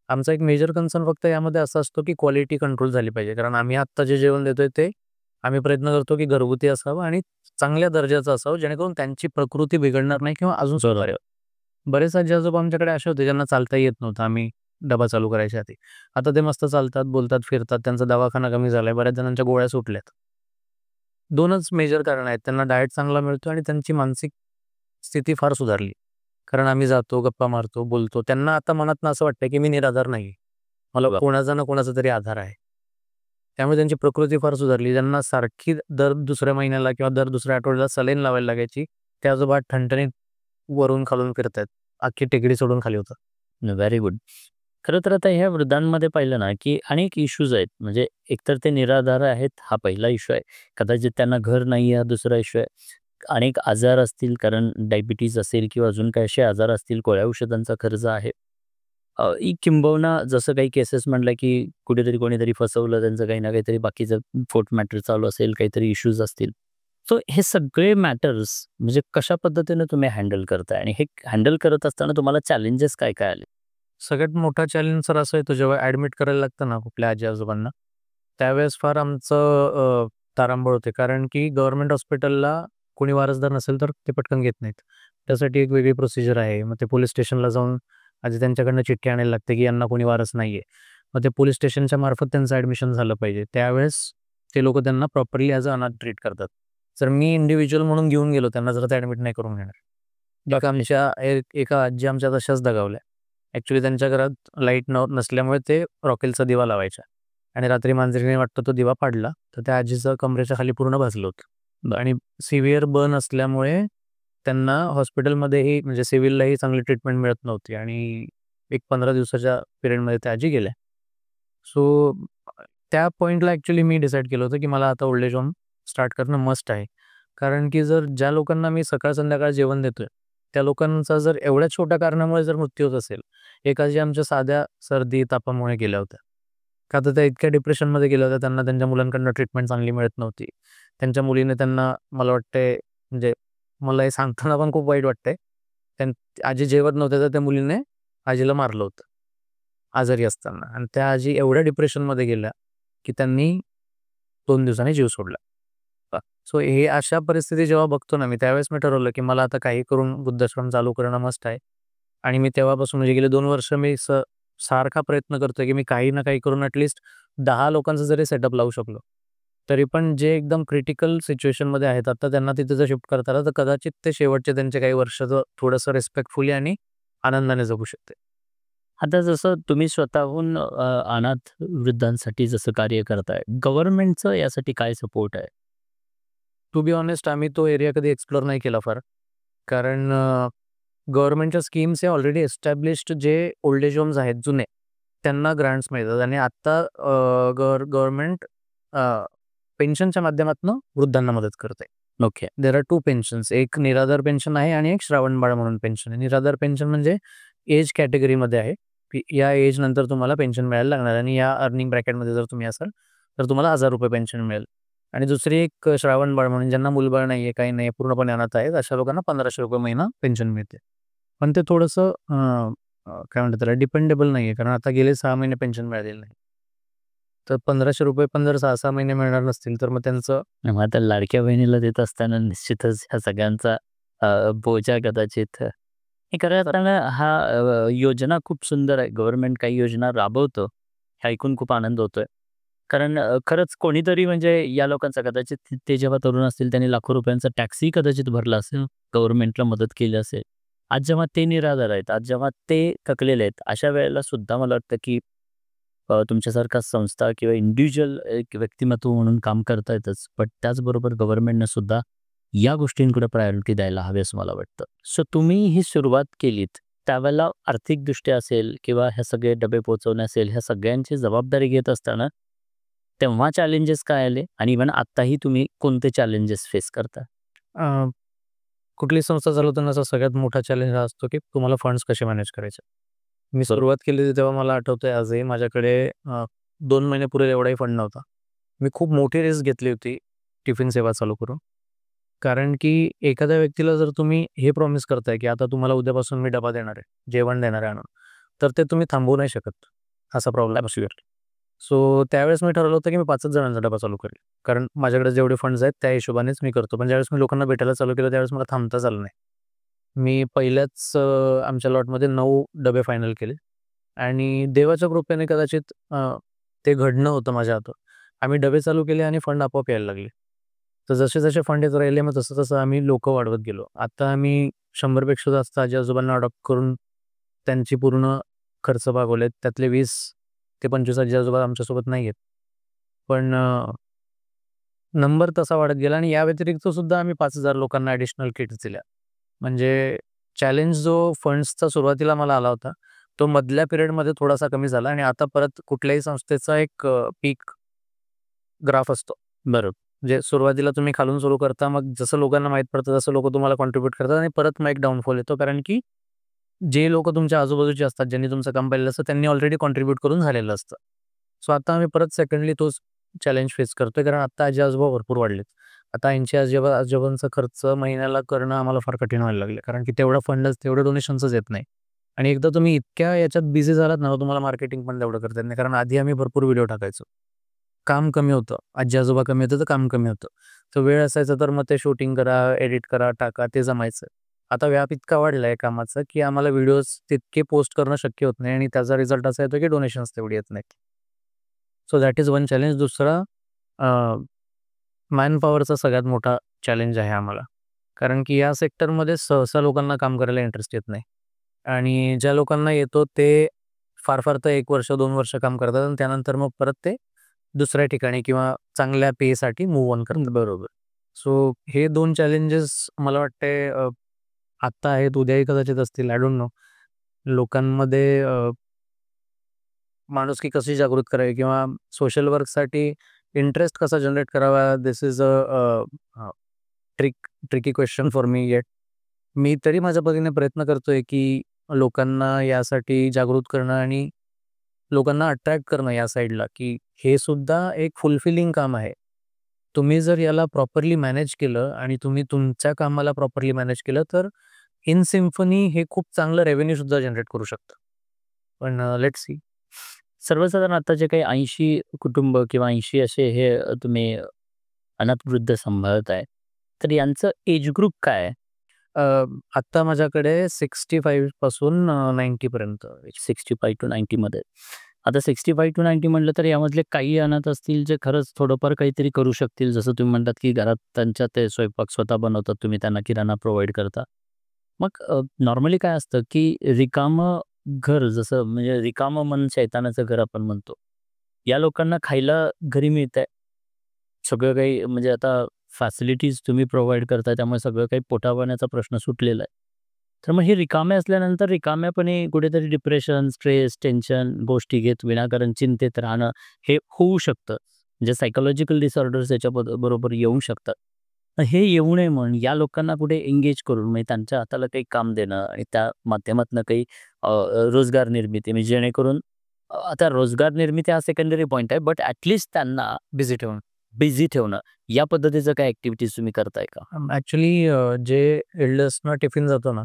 आमचा एक मेजर कन्सर्न फक्त यामध्ये असा असतो, की क्वालिटी कंट्रोल झाली पाहिजे. कारण आम्ही आत्ता जे जेवण देतोय ते आम्ही प्रयत्न करतो, की घरगुती असावं आणि चांगल्या दर्जाचं असावं, जेणेकरून त्यांची प्रकृती बिघडणार नाही किंवा अजून सुधारेल. बरेच आजी-आजोबा आमच्याकडे असे होते, ज्यांना चालता येत नव्हतं आम्ही डबा चालू करायच्या आधी. आता ते मस्त चालतात, बोलतात, फिरतात. त्यांचा दवाखाना कमी झालाय. बऱ्याच जणांच्या गोळ्या सुटल्यात. 2च मेजर कारण आहेत. त्यांना डाएट चांगला मिळतो आणि त्यांची मानसिक स्थिती फार सुधारली. कारण आम्ही जातो, गप्पा मारतो, बोलतो. त्यांना आता मनातनं असं वाटतंय, की मी निराधार नाही. मला वाह! कोणाचा ना कोणाचा तरी आधार आहे. त्यामुळे त्यांची प्रकृती फार सुधारली. ज्यांना सारखी दर दुसऱ्या महिन्याला किंवा दर दुसऱ्या आठवड्याला सलाईन लावायला लागायची, ते आजोबा ठणठणीत वरून खालून फिरतायत. अख्खी टेकडी सोडून खाली होतात. Very good. खरं तर आता ह्या वृद्धांमध्ये पाहिलं ना, की अनेक इश्यूज आहेत. म्हणजे एकतर ते निराधार आहेत, हा पहिला इश्यू आहे. कदाचित त्यांना घर नाही हा दुसरा इश्यू आहे. अनेक आजार असतील कारण डायबिटीज असेल किंवा अजून काही असे आजार असतील, गोळ्या औषधांचा खर्च आहे. किंबहुना जसं काही केसेस म्हटलं, की कुठेतरी कोणीतरी फसवलं, त्यांचं काही ना काहीतरी बाकीचं कोर्ट मॅटर चालू असेल, काहीतरी इश्यूज असतील. सो हे सगळे मॅटर्स म्हणजे कशा पद्धतीने तुम्ही हँडल करताय आणि हे हँडल करत असताना तुम्हाला चॅलेंजेस काय-काय आले? सगळ्यात मोठा चॅलेंज सर असं येतो जेव्हा ॲडमिट करायला लागतं ना कुठल्या आजी-आजोबांना, त्यावेळेस फार आमचं तारांबळ होते. कारण की गव्हर्नमेंट हॉस्पिटलला कोणी वारसदार नसेल तर ते पटकन घेत नाहीत. त्यासाठी एक वेगळी प्रोसिजर आहे. मग ते पोलिस स्टेशनला जाऊन आधी त्यांच्याकडनं चिठ्ठी आणायला लागते, की यांना कोणी वारस नाहीये. मग ते पोलिस स्टेशनच्या मार्फत त्यांचं ॲडमिशन झालं पाहिजे. त्यावेळेस ते लोकं त्यांना प्रॉपरली ॲज अ अनाथ ट्रीट करतात. जर मी इंडिव्हिज्युअल म्हणून घेऊन गेलो त्यांना जर ते ॲडमिट नाही करून घेणार. एका आजी आमच्या तशाच दगावल्या. ॲक्चुअली त्यांच्या घरात लाईट नसल्यामुळे ते रॉकेलचा दिवा लावायच्या आणि रात्री मांजरीने वाटतं तो दिवा पाडला, तर त्या आजीचं कमरेच्या खाली पूर्ण भाजलं होतं आणि सिव्हिअर बर्न असल्यामुळे त्यांना हॉस्पिटलमध्येही म्हणजे सिव्हिललाही चांगली ट्रीटमेंट मिळत नव्हती आणि एक 15 दिवसाच्या पिरियडमध्ये त्या आजी गेल्या. सो त्या पॉइंटला ॲक्चुअली मी डिसाईड केलं होतं, की मला आता ओल्ड एज होम स्टार्ट करणं मस्ट आहे. कारण की जर ज्या लोकांना मी सकाळ-संध्याकाळ जेवण देतोय, त्या लोकांचा जर एवढ्या छोट्या कारणामुळे जर मृत्यू होत असेल, एक आजी आमच्या साध्या सर्दी, तापामुळे गेल्या होत्या. का तर त्या इतक्या डिप्रेशनमध्ये गेल्या होत्या, त्यांना त्यांच्या मुलांकडनं ट्रीटमेंट चांगली मिळत नव्हती. त्यांच्या मुलीने त्यांना मला वाटतंय म्हणजे मला हे सांगताना पण खूप वाईट वाटतंय. त्यां आजी जेवत नव्हत्या, तर त्या मुलीने आजीला मारलं होतं, आजारी असताना आणि त्या आजी एवढ्या डिप्रेशनमध्ये गेल्या, की त्यांनी 2 दिवसांनी जीव सोडला. सो हे अशा परिस्थिती जेव्हा बघतो ना मी, त्यावेळेस मी ठरवलं, की मला आता काही करून वृद्धाश्रम चालू करणं मस्ट आहे. आणि मी तेव्हापासून म्हणजे गेले 2 वर्ष मी सारखा प्रयत्न करतोय, की मी काही ना काही करून ॲटलीस्ट 10 लोकांचा जरी सेटअप लावू शकलो, तरी पण जे एकदम क्रिटिकल सिच्युएशनमध्ये आहेत, आता त्यांना तिथे जर शिफ्ट करता आलं, तर कदाचित ते शेवटचे त्यांचे काही वर्ष थोडंसं रिस्पेक्टफुली आणि आनंदाने जगू शकते. आता जसं तुम्ही स्वतःहून अनाथ वृद्धांसाठी जसं कार्य करताय, गव्हर्नमेंटचं यासाठी काय सपोर्ट आहे? टू बी ऑनेस्ट आम्ही तो एरिया कधी एक्सप्लोर नाही केला फार. कारण गव्हर्नमेंटच्या स्कीम्स हे ऑलरेडी एस्टॅब्लिश्ड जे ओल्ड एज होम्स आहेत जुने, त्यांना ग्रांट्स मिळतात आणि आता गव्हर्नमेंट पेन्शनच्या माध्यमातून वृद्धांना मदत करते. ओके. There are 2 pensions. एक निराधार पेन्शन आहे आणि एक श्रावणबाळ म्हणून पेन्शन आहे. निराधार पेन्शन म्हणजे एज कॅटेगरीमध्ये आहे की या एज नंतर तुम्हाला पेन्शन मिळायला लागणार आणि या अर्निंग ब्रॅकेटमध्ये जर तुम्ही असाल तर तुम्हाला 1000 रुपये पेन्शन मिळेल. आणि दुसरी एक श्रावणबाळ म्हणून ज्यांना मुलबाळ नाही आहे, काही नाही, पूर्णपणे अनाथ आहेत, अशा लोकांना 1500 रुपये महिना पेन्शन मिळते. पण ते थोडंसं काय म्हणतात त्याला डिपेंडेबल नाही आहे, कारण आता गेले 6 महिने पेन्शन मिळालेलं नाही. तर 1500 रुपये पण जर 6-6 महिने मिळणार नसतील तर मग त्यांचं मग आता लाडक्या बहिणीला देत असताना निश्चितच ह्या सगळ्यांचा बोजा कदाचित हे करत असताना हा योजना खूप सुंदर आहे. गव्हर्नमेंट काही योजना राबवतं हे ऐकून खूप आनंद होतोय. कारण खरंच कोणीतरी म्हणजे या लोकांचा कदाचित ते जेव्हा तरुण असतील त्यांनी लाखो रुपयांचा टॅक्सही कदाचित भरला असेल, गव्हर्नमेंटला मदत केली असेल. आज जेव्हा ते निराधार आहेत, आज जेव्हा ते थकलेले आहेत, अशा वेळेला सुद्धा मला वाटतं की तुमच्यासारखा संस्था किंवा इंडिव्हिज्युअल एक व्यक्तिमत्व म्हणून काम करतायतच, बट त्याचबरोबर गव्हर्नमेंटनं सुद्धा या गोष्टींकडे प्रायोरिटी द्यायला हवी असं मला वाटतं. सो तुम्ही ही सुरुवात केलीत त्यावेळेला आर्थिकदृष्ट्या असेल किंवा ह्या सगळे डबे पोहोचवणे असेल, ह्या सगळ्यांची जबाबदारी घेत असताना तेव्हा चॅलेंजेस काय आले आणि इव्हन आत्ताही तुम्ही कोणते चॅलेंजेस फेस करता? कुठली संस्था चालवताना सगळ्यात मोठा चॅलेंज हा असतो की तुम्हाला फंड्स कसे मॅनेज करायचे. मी सुरुवात केली होती तेव्हा मला आठवतंय आजही माझ्याकडे 2 महिने पुरेल एवढाही फंड नव्हता. मी खूप मोठी रिस्क घेतली होती टिफिन सेवा चालू करून. कारण की एखाद्या व्यक्तीला जर तुम्ही हे प्रॉमिस करताय की आता तुम्हाला उद्यापासून मी डबा देणार आहे, जेवण देणार आहे आणून, तर ते तुम्ही थांबवू नाही शकत. असा प्रॉब्लेम असू शकतो. सो त्यावेळेस मी ठरवलं होतं की मी 5च जणांचा डबा चालू करेल. कारण माझ्याकडे जेवढे फंड्स आहेत त्या हिशोबानेच मी करतो. पण ज्यावेळेस मी लोकांना भेटायला चालू केलं त्यावेळेस मला थांबताच आलं नाही. मी पहिल्याच आमच्या लॉटमध्ये 9 डबे फायनल केले आणि देवाच्या कृपेने कदाचित ते घडणं होतं माझ्या हातून. आम्ही डबे चालू केले आणि फंड आपोआप यायला लागले. तर जसे-जसे फंड येत राहिले मग तसं-तसं आम्ही लोकं वाढवत गेलो. आता आम्ही 100 पेक्षा जास्त आजी-आजोबांना अडॉप्ट करून त्यांची पूर्ण खर्च भागवलेत. त्यातले 20 ते 25 आजी-आजोबा आमच्यासोबत नाही आहेत. पण नंबर तसा वाढत गेला आणि या व्यतिरिक्त सुद्धा आम्ही 5000 लोकांना ॲडिशनल किट्स दिल्या. म्हणजे चॅलेंज जो फंड्सचा सुरुवातीला मला आला होता, तो मधल्या पिरियडमध्ये थोडासा कमी झाला आणि आता परत कुठल्याही संस्थेचा एक पीक ग्राफ असतो. बरोबर. म्हणजे सुरुवातीला तुम्ही खालून सुरू करता, मग जसं लोकांना माहीत पडतं तसं लोकं तुम्हाला कॉन्ट्रिब्यूट करतात आणि परत मग एक डाऊनफॉल येतो. कारण की जे लोकं तुमच्या आजूबाजूचे असतात, ज्यांनी तुमचं काम पाहिलेलं असतं, त्यांनी ऑलरेडी कॉन्ट्रिब्यूट करून झालेलं असतं. सो आता आम्ही परत सेकंडली तोच चॅलेंज फेस करतोय, कारण आता आजी-आजोबा भरपूर वाढलेत. आता 80 आजोबांचा खर्च महिन्याला करणं आम्हाला फार कठीण व्हायला लागलं. कारण की तेवढा फंडच, तेवढे डोनेशन्सच येत नाही. आणि एकदा तुम्ही इतक्या याच्यात बिझी झालात ना, तुम्हाला मार्केटिंग पण तेवढं करता येत नाही. कारण आधी आम्ही भरपूर व्हिडिओ टाकायचो. काम कमी होतं. आजी-आजोबा कमी होतं, तर काम कमी होतं. तर वेळ असायचा तर मग ते शूटिंग करा, एडिट करा, टाका, ते जमायचं. आता व्याप इतका वाढलाय कामाचा, की आम्हाला व्हिडिओज तितके पोस्ट करणं शक्य होत नाही आणि त्याचा रिझल्ट असा येतो की डोनेशन्स तेवढी येत नाहीत. So that is one challenge. दुसरा मॅनपॉवरचा सगळ्यात मोठा चॅलेंज आहे आम्हाला. कारण की या सेक्टरमध्ये सहसा लोकांना काम करायला इंटरेस्ट येत नाही आणि ज्या लोकांना येतो ते फार तर 1 वर्ष, 2 वर्ष काम करतात आणि त्यानंतर मग परत ते दुसऱ्या ठिकाणी किंवा चांगल्या पेसाठी मूव्ह ऑन करतात. बरोबर. सो हे 2 चॅलेंजेस मला वाटते आत्ता आहेत, उद्याही कदाचित असतील, आय डोंट नो. लोकांमध्ये माणुसकी कशी जागृत करावी किंवा सोशल वर्कसाठी इंटरेस्ट कसा जनरेट करावा, this is a tricky question for me yet. मी तरी माझ्या परीने प्रयत्न करतोय की लोकांना यासाठी जागृत करणं आणि लोकांना अट्रॅक्ट करणं या साईडला, की हे सुद्धा एक फुलफिलिंग काम आहे. तुम्ही जर याला प्रॉपरली मॅनेज केलं आणि तुम्ही तुमच्या कामाला प्रॉपरली मॅनेज केलं तर इन सिम्फनी हे खूप चांगलं रेव्हेन्यू सुद्धा जनरेट करू शकतं. पण लेट्स सी. सर्वसाधारण आता जे काही 80 कुटुंब किंवा 80 असे हे तुम्ही अनाथ वृद्ध सांभाळत आहे, तर यांचं एज ग्रुप काय आहे? आत्ता माझ्याकडे 65 पासून 90 पर्यंत. 65 to 90 मध्ये. आता 65 to 90 म्हटलं तर यामधले काही अनाथ असतील जे खरंच थोडंफार काहीतरी करू शकतील. जसं तुम्ही म्हणतात की घरात त्यांच्या ते स्वयंपाक स्वतः बनवतात, तुम्ही त्यांना किराणा प्रोव्हाइड करता. मग नॉर्मली काय असतं की रिकामं घर, जसं म्हणजे रिकामं मन शैतानाचं घर आपण म्हणतो. या लोकांना खायला घरी मिळतंय. सगळं काही म्हणजे आता फॅसिलिटीज तुम्ही प्रोव्हाइड करताय त्यामुळे सगळं काही पोटापाण्याचा प्रश्न सुटलेला आहे. तर मग हे रिकामे असल्यानंतर रिकाम्यापणे कुठेतरी डिप्रेशन, स्ट्रेस, टेन्शन गोष्टी घेत विनाकारण चिंतेत राहणं हे होऊ शकतं. म्हणजे सायकॉलॉजिकल डिसऑर्डर्स याच्या बरोबर येऊ शकतात. तर हे येऊ नये म्हणून या लोकांना कुठे एंगेज करून म्हणजे त्यांच्या हाताला काही काम देणं आणि त्या माध्यमातून काही रोजगार निर्मिती म्हणजे जेणेकरून आता रोजगार निर्मिती हा सेकंडरी पॉइंट आहे, बट ॲटलीस्ट त्यांना बिझी ठेवून. बिझी ठेवणं या पद्धतीचं काही ॲक्टिव्हिटीज तुम्ही करताय का? ॲक्च्युली जे एल्डर्सना टिफिन जातो ना,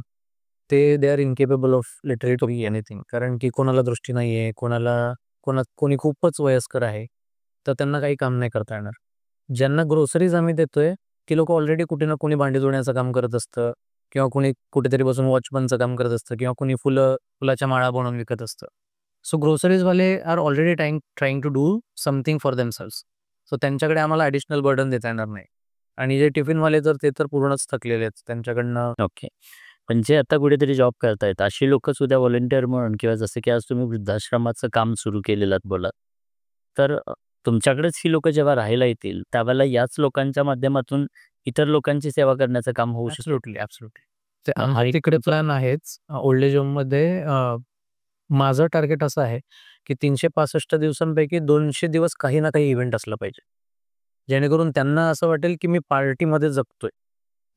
ते they are incapable of literally to anything. कारण की कोणाला दृष्टी नाही आहे, कोणी खूपच वयस्कर आहे, तर त्यांना काही काम नाही करता येणार. ज्यांना ग्रोसरीज आम्ही देतोय, ती लोकं ऑलरेडी कुठे ना कोणी भांडी धुण्याचं काम करत असतं किंवा कोणी कुठेतरी बसून वॉचमनचं काम करत असतं किंवा कोणी फुलाच्या माळा बनवून विकत असतं. सो ग्रोसरीजवाले are already trying to do something for themselves. So त्यांच्याकडे आम्हाला ॲडिशनल बर्डन देता येणार नाही. आणि जे टिफिनवाले ते तर पूर्णच थकलेले आहेत. त्यांच्याकडनं ओके. पण जे आता कुठेतरी जॉब करतायत अशी लोकच उद्या व्हॉलंटिअर म्हणून किंवा जसं की आज तुम्ही वृद्धाश्रमाचं काम सुरू केलेलं बोललात. तर तुमच्याकडेच ही लोकं जेव्हा राहायला येतील, त्यावेळेला याच लोकांच्या माध्यमातून इतर लोकांची सेवा करण्याचं काम होऊ शकतं. Absolutely, absolutely. ते हा आमच्या एक तिकडे प्लॅन आहेच. ओल्ड एज होममध्ये माझं टार्गेट असं आहे, की 365 दिवसांपैकी 200 दिवस काही ना काही इव्हेंट असला पाहिजे. जेणेकरून त्यांना असं वाटेल, की मी पार्टीमध्ये जगतोय.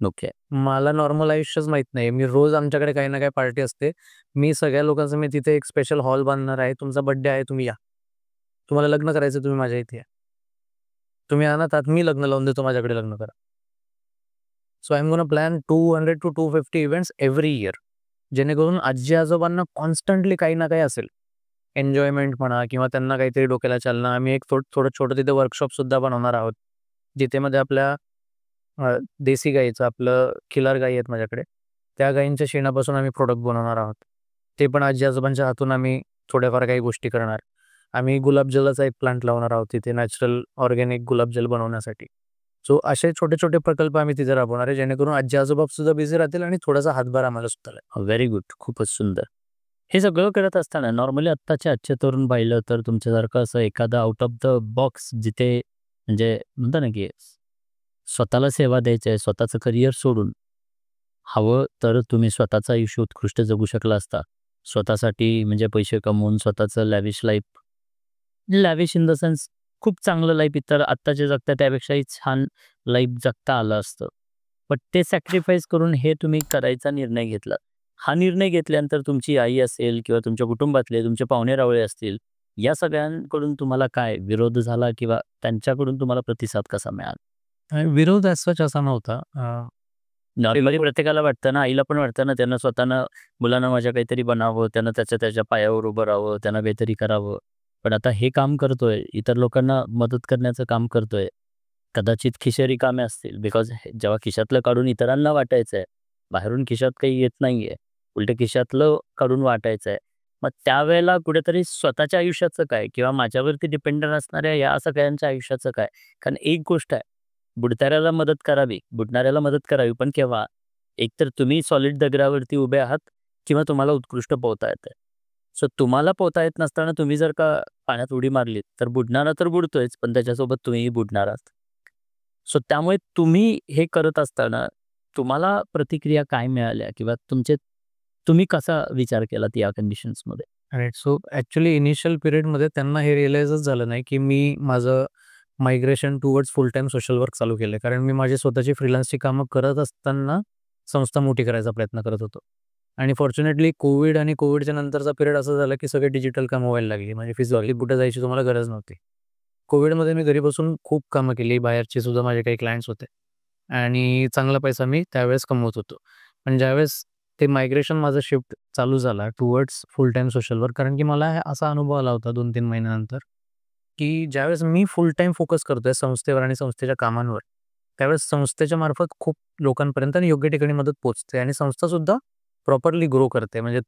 ओके. मला नॉर्मल आयुष्यच माहीत नाही. मी रोज आमच्याकडे काही ना काही पार्टी असते. मी सगळ्या लोकांचं मी तिथे एक स्पेशल हॉल बांधणार आहे. तुमचा बर्थडे आहे, तुम्ही या. तुम्हाला लग्न करायचं तुम्ही माझ्या इथे या. तुम्ही अनाथ आहात, मी लग्न लावून देतो, माझ्याकडे लग्न करा. So I am gonna plan 200 to 250 events every year. जेणेकरून आजी-आजोबांना कॉन्स्टंटली काही ना काही असेल. एन्जॉयमेंट म्हणा किंवा त्यांना काहीतरी डोक्याला चालना. आम्ही एक थोडं छोटं तिथे वर्कशॉपसुद्धा बनवणार आहोत. जिथे मध्ये आपल्या देशी गाईचं आपलं खिलार गाई आहेत माझ्याकडे. त्या गायींच्या शेणापासून आम्ही प्रॉडक्ट बनवणार आहोत. ते पण आजी-आजोबांच्या हातून आम्ही थोड्याफार काही गोष्टी करणार. आम्ही गुलाबजलाचा एक प्लांट लावणार आहोत तिथे नॅचरल ऑर्गॅनिक गुलाबजल बनवण्यासाठी. सो असे छोटे-छोटे प्रकल्प आम्ही तिथे राबवणार आहे, जेणेकरून आजी-आजोबा सुद्धा बिझी राहतील आणि थोडासा हातभार आम्हाला सुद्धा लागेल. Very good. खूपच सुंदर. हे सगळं करत असताना नॉर्मली आत्ताचे आजचे तरुण पाहिलं तर तुमच्यासारखं असं एखादा आउट ऑफ द बॉक्स जिथे म्हणजे म्हणतात ना, की स्वतःला सेवा द्यायची आहे, स्वतःचं करिअर सोडून हवं तर तुम्ही स्वतःचं आयुष्य उत्कृष्ट जगू शकला असता. स्वतःसाठी म्हणजे पैसे कमवून स्वतःचं lavish life lavish in the sense खूप चांगलं लाईफ इतर आत्ताचे जगता त्यापेक्षाही छान लाईफ जगता आलं असतं. बट ते सॅक्रिफाईस करून हे तुम्ही करायचा निर्णय घेतला. हा निर्णय घेतल्यानंतर तुमची आई असेल किंवा तुमच्या कुटुंबातले तुमचे पाहुणे-रावळे असतील, या सगळ्यांकडून तुम्हाला काय विरोध झाला किंवा त्यांच्याकडून तुम्हाला प्रतिसाद कसा मिळाला? विरोध ॲज सच असा नव्हता. नॉर्मली प्रत्येकाला वाटतं ना, आईला पण वाटतं ना, त्यांना स्वतःनं मुलांना माझ्या काहीतरी बनावं, त्यांना त्याच्या पायावर उभं राहावं, त्यांना काहीतरी करावं. पण आता हे काम करतोय, इतर लोकांना मदत करण्याचं काम करतोय. कदाचित खिशे रिकामे असतील बिकॉज जेव्हा खिशातलं काढून इतरांना वाटायचं आहे, बाहेरून खिशात काही येत नाहीये, उलटं खिशातलं काढून वाटायचं आहे. मग त्यावेळेला कुठेतरी स्वतःच्या आयुष्याचं काय किंवा माझ्यावरती डिपेंडंट असणाऱ्या या सगळ्यांच्या आयुष्याचं काय? कारण एक गोष्ट आहे, बुडणाऱ्याला मदत करावी, पण केव्हा? एकतर तुम्ही सॉलिड दगडावरती उभे आहात किंवा तुम्हाला उत्कृष्ट पोहता येतंय. सो तुम्हाला पोहता येत नसताना तुम्ही जर का पाण्यात उडी मारलीत, तर बुडणारा तर बुडतोयच, पण त्याच्यासोबत तुम्हीही बुडणार आहात. सो त्यामुळे तुम्ही हे करत असताना तुम्हाला प्रतिक्रिया काय मिळाल्या किंवा तुम्ही कसा विचार केलात या कंडिशन्समध्ये? राइट. सो ॲक्चुअली इनिशियल पिरियडमध्ये त्यांना हे रिअलाइजच झालं नाही, की मी माझं मायग्रेशन टुवर्ड्स फुल टाईम सोशल वर्क चालू केलं. कारण मी माझी स्वतःची फ्रीलान्सची कामं करत असताना संस्था मोठी करायचा प्रयत्न करत होतो. आणि फॉर्च्युनेटली कोविड आणि कोविडच्या नंतरचा पिरियड असं झालं, की सगळे डिजिटल कामं व्हायला लागली. म्हणजे फिजिकली कुठे जायची तुम्हाला गरज नव्हती. कोविडमध्ये मी घरी बसून खूप कामं केली. बाहेरचे सुद्धा माझे काही क्लायंट्स होते आणि चांगला पैसा मी त्यावेळेस कमवत होतो. पण ज्यावेळेस ते मायग्रेशन माझं शिफ्ट चालू झाला टुवर्ड्स फुल टाईम सोशल वर्क, कारण की मला असा अनुभव आला होता 2-3 महिन्यानंतर, की ज्यावेळेस मी फुल टाईम फोकस करतोय संस्थेवर आणि संस्थेच्या कामांवर, त्यावेळेस संस्थेच्या मार्फत खूप लोकांपर्यंत आणि योग्य ठिकाणी मदत पोहोचते आणि संस्थासुद्धा प्रॉपरली ग्रो करते. म्हणजे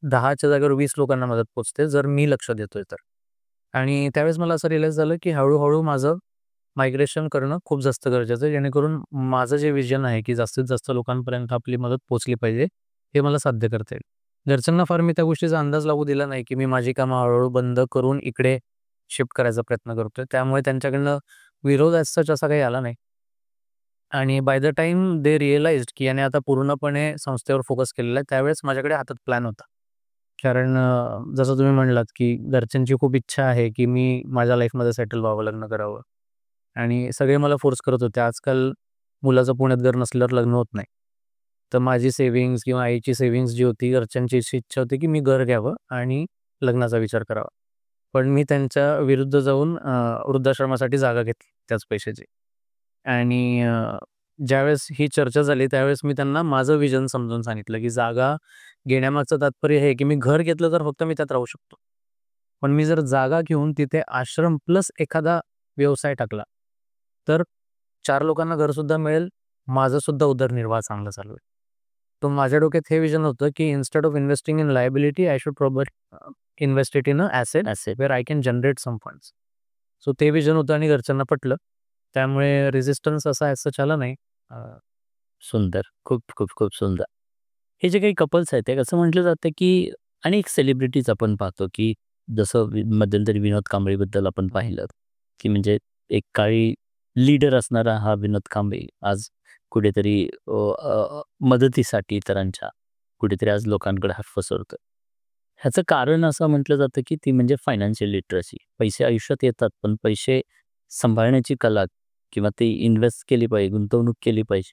10च्या जागेवर 20 लोकांना मदत पोहोचते जर मी लक्ष देतोय तर. आणि त्यावेळेस मला असं रिअलाईज झालं, की हळू माझं मायग्रेशन करणं खूप जास्त गरजेचं आहे, जेणेकरून माझं जे विजन आहे, की जास्तीत जास्त लोकांपर्यंत आपली मदत पोहोचली पाहिजे, हे मला साध्य करता येईल. घरच्यांना फार मी त्या गोष्टीचा अंदाज लागू दिला नाही, की मी माझी कामं हळूहळू बंद करून इकडे शिफ्ट करायचा प्रयत्न करतोय. त्यामुळे त्यांच्याकडनं विरोध ॲज सच असा काही आला नाही. आणि by the time they realised की याने आता पूर्णपणे संस्थेवर फोकस केलेला आहे, त्यावेळेस माझ्याकडे हातात प्लॅन होता. कारण जसं तुम्ही म्हणलात की घरच्यांची खूप इच्छा आहे की मी माझ्या लाईफमध्ये सेटल व्हावं, लग्न करावं. आणि सगळे मला फोर्स करत होते. आजकाल मुलाचं पुण्यात घर नसल्यावर लग्न होत नाही. तर माझी सेव्हिंग्ज किंवा आईची सेव्हिंग्ज जी होती, घरच्यांची अशी इच्छा होती की मी घर घ्यावं आणि लग्नाचा विचार करावा. पण मी त्यांच्या विरुद्ध जाऊन वृद्धाश्रमासाठी जागा घेतली त्याच पैशाची. आणि ज्यावेळेस ही चर्चा झाली त्यावेळेस मी त्यांना माझं विजन समजून सांगितलं की जागा घेण्यामागचं तात्पर्य हे की मी घर घेतलं तर फक्त मी त्यात राहू शकतो. पण मी जर जागा घेऊन तिथे आश्रम प्लस एखादा व्यवसाय टाकला, तर 4 लोकांना घरसुद्धा मिळेल, माझासुद्धा उदरनिर्वाह चांगला चालू आहे. तर माझ्या डोक्यात हे विजन होतं की instead of investing in liability I should invest it in a asset asset. Where I can generate some funds. So ते विजन होतं आणि घरच्यांना पटलं. त्यामुळे रेझिस्टन्स असा ॲज आला नाही. सुंदर. खूप, खूप, खूप सुंदर. हे जे काही कपल्स आहेत, ते असं म्हटलं जातं, की अनेक सेलिब्रिटीज आपण पाहतो, की जसं मध्यंतरी विनोद कांबळीबद्दल आपण पाहिलं, की म्हणजे एक काळी लीडर असणारा हा विनोद कांबळे आज कुठेतरी मदतीसाठी इतरांच्या कुठेतरी आज लोकांकडे हात पसरतोय. ह्याचं कारण असं म्हटलं जातं, की ती म्हणजे फायनान्शियल लिटरसी. पैसे आयुष्यात येतात, पण पैसे सांभाळण्याची कला किंवा ते इन्व्हेस्ट केली पाहिजे, गुंतवणूक केली पाहिजे.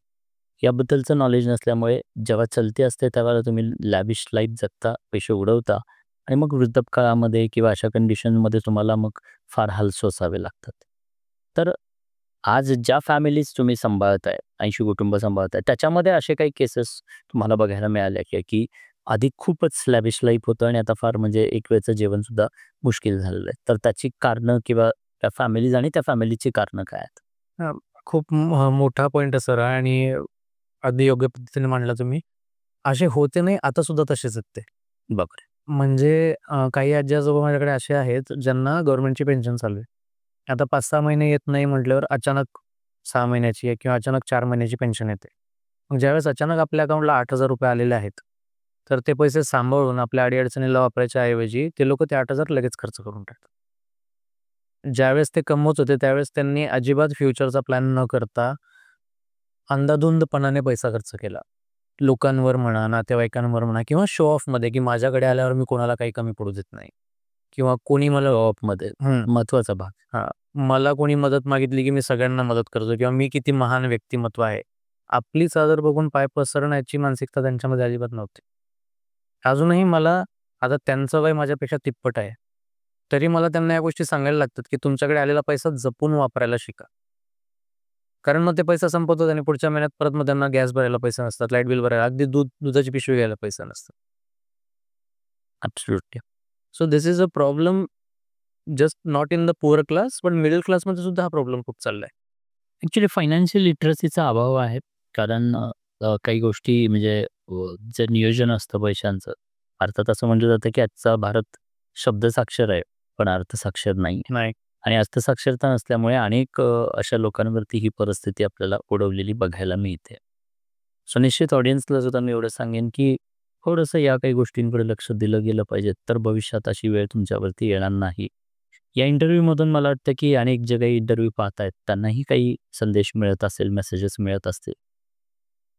याबद्दलचं नॉलेज नसल्यामुळे जेव्हा चलती असते तेव्हा तुम्ही लॅविश लाईफ जगता, पैसे उडवता आणि मग वृद्धापकाळामध्ये किंवा अशा कंडिशनमध्ये तुम्हाला मग फार हाल सोसावे लागतात. तर आज ज्या फॅमिलीज तुम्ही सांभाळताय, 80 कुटुंब सांभाळताय, त्याच्यामध्ये असे काही केसेस तुम्हाला बघायला मिळाल्या की आधी खूपच लॅविश लाईफ होतं आणि आता फार म्हणजे एक वेळचं जेवणसुद्धा मुश्किल झालेलं आहे. तर त्याची कारणं किंवा त्या फॅमिलीज आणि त्या फॅमिलीची कारणं काय आहेत? खूप मोठा पॉइंट आहे सर आणि अगदी योग्य पद्धतीने मांडला तुम्ही. असे होते नाही, आता सुद्धा तसेच आहेत ते. बापरे! म्हणजे काही आजी-आजोबा माझ्याकडे असे आहेत, ज्यांना गव्हर्नमेंटची पेन्शन चालू आहे. आता 5-6 महिने येत नाही म्हटल्यावर अचानक 6 महिन्याची आहे किंवा अचानक 4 महिन्याची पेन्शन येते. मग ज्यावेळेस अचानक आपल्या अकाउंटला ₹8,000 आलेले आहेत, तर ते पैसे सांभाळून आपल्या अडी-अडचणीला वापरायच्या ऐवजी ते लोकं ते 8,000 लगेच खर्च करून टाकतात. ज्यावेळेस ते कमवत होते, त्यावेळेस त्यांनी अजिबात फ्युचरचा प्लॅन न करता अंधाधुंदपणाने पैसा खर्च केला. लोकांवर म्हणा, नातेवाईकांवर म्हणा किंवा शो ऑफमध्ये, की माझ्याकडे आल्यावर मी कोणाला काही कमी पडू देत नाही किंवा कोणी मला ऑफमध्ये महत्त्वाचा भाग. हां, मला कोणी मदत मागितली, की मी सगळ्यांना मदत करतो किंवा मी किती महान व्यक्तिमत्व आहे. आपली चादर बघून पाय पसरण्याची मानसिकता त्यांच्यामध्ये अजिबात नव्हती. अजूनही मला आता त्यांचं वय माझ्यापेक्षा तिप्पट आहे. तरी मला त्यांना या गोष्टी सांगायला लागतात, की तुमच्याकडे आलेला पैसा जपून वापरायला शिका. कारण मग ते पैसा संपवतात आणि पुढच्या महिन्यात परत मग त्यांना गॅस भरायला पैसे नसतात, लाईट बिल भरायला, अगदी दुधाची पिशवी घ्यायला पैसे नसतात. Absolutely. So this is a problem just not in the poor class, पण मिडल क्लासमध्ये सुद्धा हा प्रॉब्लेम खूप चाललाय. ॲक्च्युली फायनान्शियल लिटरसीचा अभाव आहे. कारण काही गोष्टी म्हणजे जे नियोजन असतं पैशांचं, अर्थात असं म्हटलं जातं की आजचा भारत शब्दसाक्षर आहे, पण अर्थसाक्षर नाही. नाही. आणि अर्थसाक्षरता नसल्यामुळे अनेक अशा लोकांवरती ही परिस्थिती आपल्याला ओढवलेली बघायला मिळते. सो निश्चित ऑडियन्सला सुद्धा मी एवढं सांगेन, की थोडंसं या काही गोष्टींकडे लक्ष दिलं गेलं पाहिजे, तर भविष्यात अशी वेळ तुमच्यावरती येणार नाही. या इंटरव्ह्यूमधून मला वाटतं, की अनेक जे काही इंटरव्ह्यू पाहतायत त्यांनाही काही संदेश मिळत असेल, मेसेजेस मिळत असतील.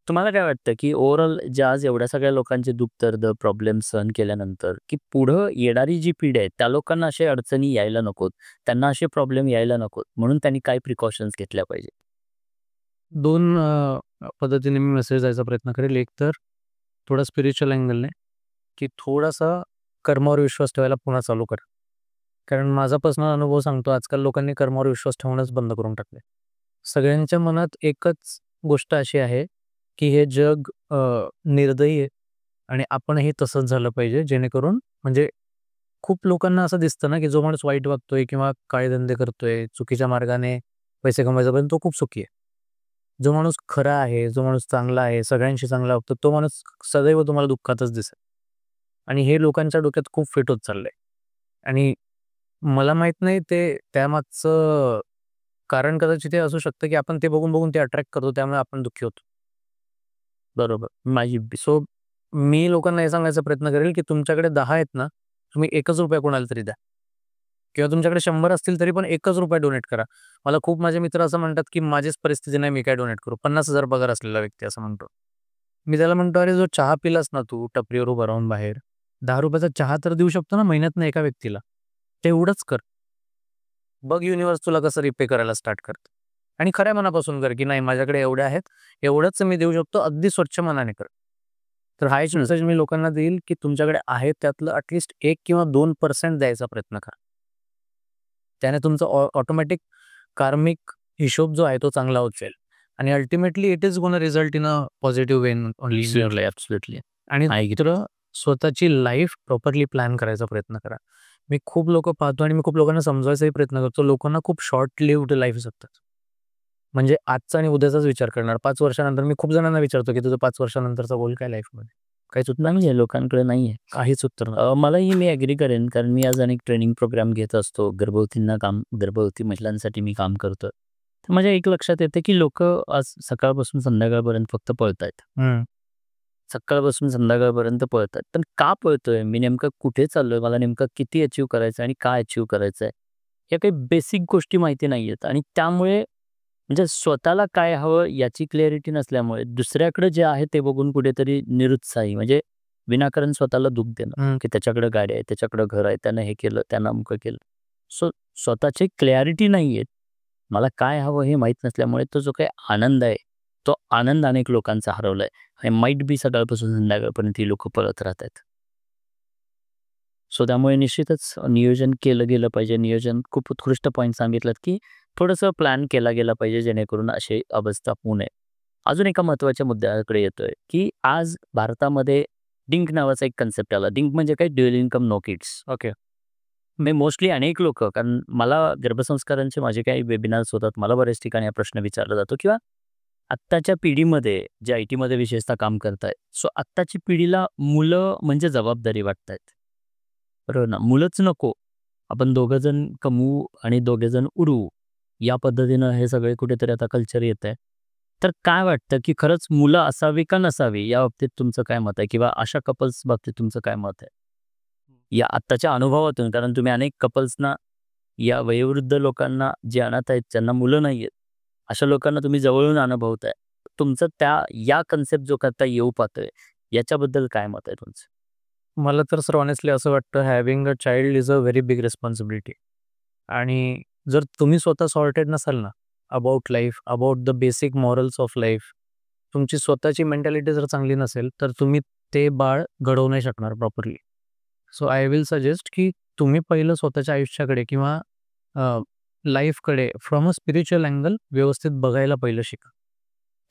तुम्हाला काय वाटतं, की ओव्हरऑल ज्या आज एवढ्या सगळ्या लोकांचे दुःख-दर्द, प्रॉब्लेम सहन केल्यानंतर, की पुढं येणारी जी पिढी आहे, त्या लोकांना अशा अडचणी यायला नकोत, त्यांना असे प्रॉब्लेम यायला नकोत, म्हणून त्यांनी काय प्रिकॉशन्स घेतल्या पाहिजे? 2 पद्धतीने मी मेसेज द्यायचा प्रयत्न करेल. एक तर थोडा स्पिरिच्युअल अँगलने, की थोडासा कर्मावर विश्वास ठेवायला पुन्हा चालू करा. कारण माझा पर्सनल अनुभव सांगतो, आजकाल लोकांनी कर्मावर विश्वास ठेवणंच बंद करून टाकले. सगळ्यांच्या मनात एकच गोष्ट अशी आहे, की हे जग निर्दयी आहे आणि आपणही तसंच झालं पाहिजे, जेणेकरून म्हणजे खूप लोकांना असं दिसतं ना, की जो माणूस वाईट वागतोय किंवा काळे धंदे करतोय, चुकीच्या मार्गाने पैसे कमवायचा पण तो खूप सुखी आहे. जो माणूस खरा आहे, जो माणूस चांगला आहे, सगळ्यांशी चांगला वागतो, तो माणूस सदैव तुम्हाला दुःखातच दिसेल. आणि हे लोकांच्या डोक्यात खूप फिट होत चाललंय. आणि मला माहीत नाही ते त्यामागचं कारण कदाचित हे असू शकतं, की आपण ते बघून ते अट्रॅक्ट करतो, त्यामुळे आपण दुःखी होतो. बरोबर. सो मी लोकांना हे सांगायचा प्रयत्न करेल, की तुमच्याकडे 10 आहेत ना, तुम्ही ₹1 कोणाला तरी द्या. किंवा तुमच्याकडे 100 असतील तरी पण ₹1 डोनेट करा. मला खूप माझे मित्र असं म्हणतात, की माझीच परिस्थिती नाही, मी काय डोनेट करू. 50,000 पगार असलेला व्यक्ती असं म्हणतो. मी त्याला म्हणतो, "अरे जो चहा पिलास ना तू टपरीवर उभं राहून बाहेर, ₹10 चा चहा तर देऊ शकतो ना महिन्यातनं एका व्यक्तीला. तेवढंच कर. बघ युनिव्हर्स तुला कसं रिपे करायला स्टार्ट करतं. आणि खऱ्या मनापासून कर, की नाही माझ्याकडे एवढे आहेत, एवढंच मी देऊ शकतो, अगदी स्वच्छ मनाने कर." तर हा एक मेसेज मी लोकांना देईल, की तुमच्याकडे आहे त्यातलं ॲटलीस्ट 1 किंवा 2% द्यायचा प्रयत्न करा. त्याने तुमचा ऑटोमॅटिक कार्मिक हिशोब जो आहे तो चांगला होत जाईल. आणि ultimately it is gonna result in a positive way only. Absolutely. आणि I agree. दुसरं स्वतःची लाईफ प्रॉपरली प्लॅन करायचा प्रयत्न करा. मी खूप लोकं पाहतो आणि मी खूप लोकांना समजवायचाही प्रयत्न करतो. लोकांना खूप शॉर्ट लिव्हड लाईफ जगतात. म्हणजे आजचा आणि उद्याचाच विचार करणार. 5 वर्षानंतर मी खूप जणांना विचारतो, की तुझं 5 वर्षानंतरचा गोल काय लाईफमध्ये? काहीच उत्तर नाही आहे, लोकांकडे नाही आहे. काहीच उत्तर नाही. मलाही मी ॲग्री करेन, कारण मी आज अनेक ट्रेनिंग प्रोग्राम घेत असतो. गर्भवती महिलांसाठी मी काम करतो. तर माझ्या एक लक्षात येते, की लोकं आज सकाळपासून संध्याकाळपर्यंत फक्त पळतायत. सकाळपासून संध्याकाळपर्यंत पळतायत. पण का पळतोय? मी नेमकं कुठे चाललोय? मला नेमकं किती अचीव्ह करायचं आणि काय अचीव्ह करायचंय? या काही बेसिक गोष्टी माहिती नाहीयेत आणि त्यामुळे म्हणजे स्वतःला काय हवं याची क्लॅरिटी नसल्यामुळे दुसऱ्याकडे जे आहे ते बघून कुठेतरी निरुत्साही, म्हणजे विनाकारण स्वतःला दुःख देणं, की त्याच्याकडे गाडी आहे, त्याच्याकडे घर आहे, त्यानं हे केलं, त्यानं अमुकं केलं. सो स्वतःची क्लॅरिटी नाहीये. मला काय हवं हे माहीत नसल्यामुळे तो जो काही आनंद आहे, तो आनंद अनेक लोकांचा हरवलाय. आणि माईट बी सकाळपासून संध्याकाळपर्यंत ही लोकं पळत राहतात. सो त्यामुळे निश्चितच नियोजन केलं गेलं पाहिजे. नियोजन खूप उत्कृष्ट पॉईंट सांगितलात, की थोडंसं प्लॅन केला गेला पाहिजे जेणेकरून अशी अवस्था होऊ नये. अजून एका महत्त्वाच्या मुद्द्याकडे येतोय, की आज भारतामध्ये डिंक नावाचा एक कन्सेप्ट आला. डिंक म्हणजे काय? Dual income no kids. Okay. मी मोस्टली अनेक लोकं, कारण मला गर्भसंस्कारांचे माझे काही वेबिनार्स होतात. मला बऱ्याच ठिकाणी हा प्रश्न विचारला जातो किंवा आत्ताच्या पिढीमध्ये जे आय-टीमध्ये विशेषतः काम करतायत. सो आत्ताची पिढीला मुलं म्हणजे जबाबदारी वाटतायत. बरोबर ना? मुलंच नको. आपण दोघंजण कमवू आणि दोघेजण उडवू. या पद्धतीनं हे सगळे कुठेतरी आता कल्चर येतंय. तर काय वाटतं, की खरंच मुलं असावी का नसावी या बाबतीत तुमचं काय मत आहे? किंवा अशा कपल्स बाबतीत तुमचं काय मत आहे? या आत्ताच्या अनुभवातून, कारण तुम्ही अनेक कपल्सना, या वयोवृद्ध लोकांना जे अनाथ आहेत, ज्यांना मुलं नाहीयेत, अशा लोकांना तुम्ही जवळून अनुभवताय. तुमचं या कन्सेप्ट जो आता येऊ पाहतोय, याच्याबद्दल काय मत आहे तुमचं? मला तर सर ऑनेस्टली असं वाटतं having a child is a very big responsibility. आणि जर तुम्ही स्वतः सॉर्टेड नसाल ना about life, about the basic morals of life, तुमची स्वतःची मेंटॅलिटी जर चांगली नसेल तर तुम्ही ते बाळ घडवू नाही शकणार properly. So I will suggest की तुम्ही पहिलं स्वतःच्या आयुष्याकडे किंवा लाईफकडे फ्रॉम अ स्पिरिच्युअल अँगल व्यवस्थित बघायला पहिलं शिका.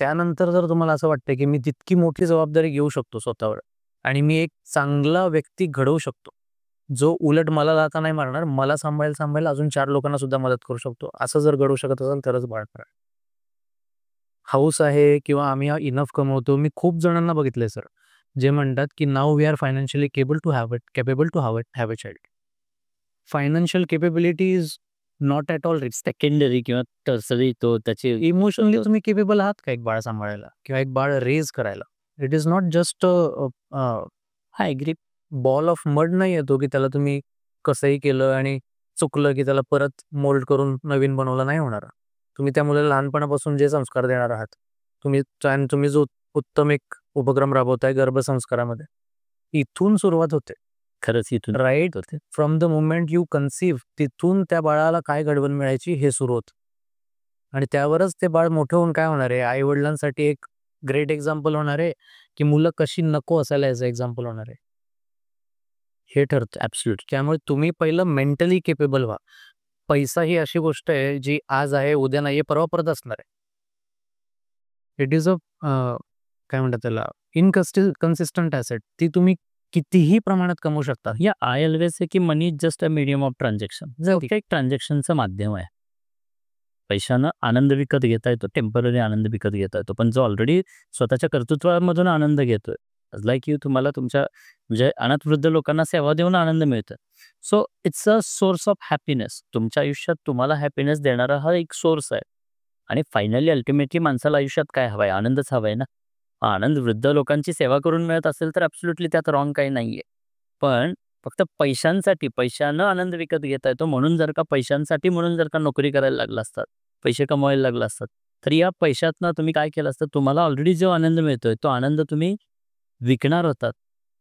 त्यानंतर जर तुम्हाला असं वाटतं की मी तितकी मोठी जबाबदारी घेऊ शकतो स्वतःवर आणि मी एक चांगला व्यक्ती घडवू शकतो, जो उलट मला लाथा नाही मारणार, मला सांभाळायला अजून 4 लोकांना सुद्धा मदत करू शकतो, असं जर घडवू शकत असाल तरच बाळ करा. हाऊस आहे किंवा आम्ही इनफ कमवतो. मी खूप जणांना बघितलंय सर, जे म्हणतात की now we are financially capable to have a child. Financial capability is not at all rich. Secondary किंवा टर्सरी तो त्याची इमोशनली तुम्ही केपेबल आहात का एक बाळ सांभाळायला किंवा एक बाळ रेज करायला? इट इज नॉट जस्ट हा ॲग्री. बॉल ऑफ मड नाही येतो की त्याला तुम्ही कसंही केलं आणि चुकलं की त्याला परत मोल्ड करून नवीन बनवलं नाही होणार. तुम्ही त्या मुलाला लहानपणापासून जे संस्कार देणार आहात, तुम्ही जो उत्तम एक उपक्रम राबवताय गर्भसंस्कारामध्ये, इथून सुरुवात होते. खरंच इथून राईट होते. From the moment you conceive, तिथून त्या बाळाला काय घडवण मिळायची हे सुरू होतं. आणि त्यावरच ते बाळ मोठं होऊन काय होणार आहे, आई वडिलांसाठी एक ग्रेट एक्झाम्पल होणार आहे की मुलं कशी नको असायला याचं एक्झाम्पल होणार आहे, हे ठरतं. ॲब्सोल्यूट. त्यामुळे तुम्ही पहिलं मेंटली केपेबल व्हा. पैसा ही अशी गोष्ट आहे जी आज आहे, उद्या नाहीये, परवा परत असणार आहे. इट इज अ काय म्हणतात त्याला, कन्सिस्टंट ॲसेट. ती तुम्ही कितीही प्रमाणात कमवू शकता. या आय ऑल्वेज से की money is just a medium of transaction. Exactly. एक ट्रान्झॅक्शनचं माध्यम आहे. पैशानं आनंद विकत घेता येतो, टेम्पररी आनंद विकत घेता येतो. पण जो ऑलरेडी स्वतःच्या कर्तृत्वामधून आनंद घेतोय, लाईक यू, तुम्हाला तुमच्या म्हणजे अनाथ वृद्ध लोकांना सेवा देऊन आनंद मिळतो. So it's a source of happiness. तुमच्या आयुष्यात तुम्हाला हॅपीनेस देणारा हा एक सोर्स आहे. आणि फायनली अल्टिमेटली माणसाला आयुष्यात काय हवंय? आनंदच हवाय ना. आनंद वृद्ध लोकांची सेवा करून मिळत असेल तर ॲब्सोल्युटली त्यात रॉंग काही नाहीये. पण फक्त पैशांसाठी, पैशानं आनंद विकत घेता येतो म्हणून जर का पैशांसाठी म्हणून जर का नोकरी करायला लागला असतात, पैसे कमवायला लागला असतात, तर या पैशातनं तुम्ही काय केलं असतं, तुम्हाला ऑलरेडी जो आनंद मिळतोय तो आनंद तुम्ही विकणार होतात.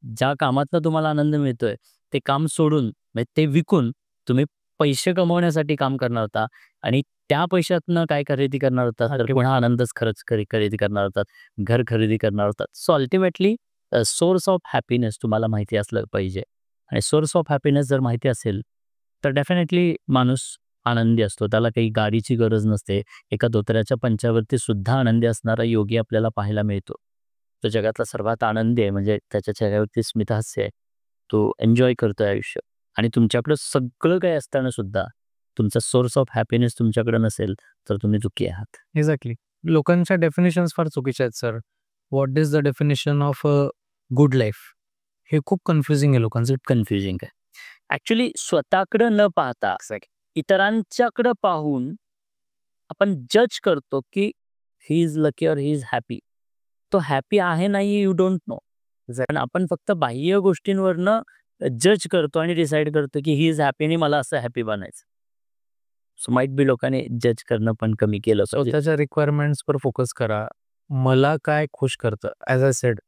ज्या कामातनं तुम्हाला आनंद मिळतोय ते काम सोडून म्हणजे ते विकून तुम्ही पैसे कमवण्यासाठी काम करणार होता आणि त्या पैशातनं काय खरेदी करणार होता, तर पुन्हा आनंदच खरेदी करणार होतात, घर खरेदी करणार होतात. So ultimately source of happiness तुम्हाला माहिती असलं पाहिजे आणि सोर्स ऑफ हॅपीनेस जर माहिती असेल तर डेफिनेटली माणूस आनंदी असतो. त्याला काही गाडीची गरज नसते. एका धोत्र्याच्या पंचावरती सुद्धा आनंदी असणारा योगी आपल्याला पाहायला मिळतो. तो जगातला सर्वात आनंदी आहे, म्हणजे त्याच्या चेहऱ्यावरती स्मितहास्य आहे. तो एन्जॉय करतोय आयुष्य आणि तुमच्याकडं सगळं काही असताना सुद्धा तुमचा सोर्स ऑफ हॅपीनेस तुमच्याकडे नसेल तर तुम्ही दुःखी आहात. एक्झॅक्टली. लोकांच्या डेफिनेशन्स फार चुकीच्या आहेत sir. What is the definition of a good life? हे खूप कन्फ्युजिंग आहे लोकांचं. कन्फ्युजिंग आहे. ॲक्च्युली स्वतःकडं न पाहता इतरांच्याकडं पाहून आपण जज करतो की ही इज लकी और ही इज हॅपी. तो हॅपी आहे नाही यू डोंट नो. पण आपण फक्त बाह्य गोष्टींवरनं जज करतो आणि डिसाईड करतो की ही इज हॅपी आणि मला असं हॅपी बनायचं. सो माईट बी लोकांनी जज करणं पण कमी केलं पाहिजे. स्वतःच्या रिक्वायरमेंट्सवर फोकस करा. मला काय खुश करतं, as I said,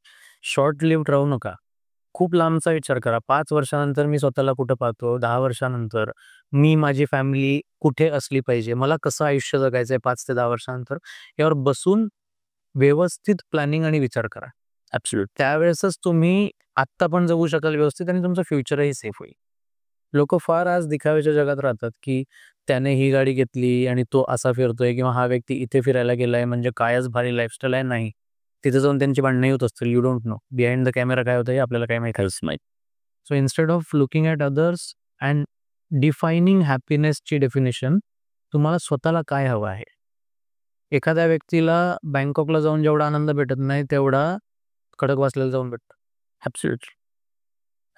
short lived राहू नका. खूप लांबचा विचार करा. 5 वर्षानंतर मी स्वतःला कुठं पाहतो, 10 वर्षानंतर मी माझी फॅमिली कुठे असली पाहिजे, मला कसं आयुष्य जगायचं आहे 5 ते 10 वर्षानंतर, यावर बसून व्यवस्थित प्लॅनिंग आणि विचार करा. ॲब्सोल्यूट. त्यावेळेसच तुम्ही आत्ता पण जगू शकाल व्यवस्थित आणि तुमचं फ्युचरही सेफ होईल. लोक फार आज दिखाव्याच्या जगात राहतात की त्याने ही गाडी घेतली आणि तो असा फिरतोय किंवा हा व्यक्ती इथे फिरायला गेलाय म्हणजे कायच भारी लाईफस्टाईल आहे. नाही, तिथे जाऊन त्यांची भांडणं होत असतील. You don't know behind the camera काय होतं हे आपल्याला काय माहिती. खरंच माहीत. So instead of looking at others and defining हॅपीनेसची डेफिनेशन, तुम्हाला स्वतःला काय हवं आहे. एखाद्या व्यक्तीला बँकॉकला जाऊन जेवढा आनंद भेटत नाही तेवढा खडकवासल्याला जाऊन भेटतो. ॲब्सोल्यूट.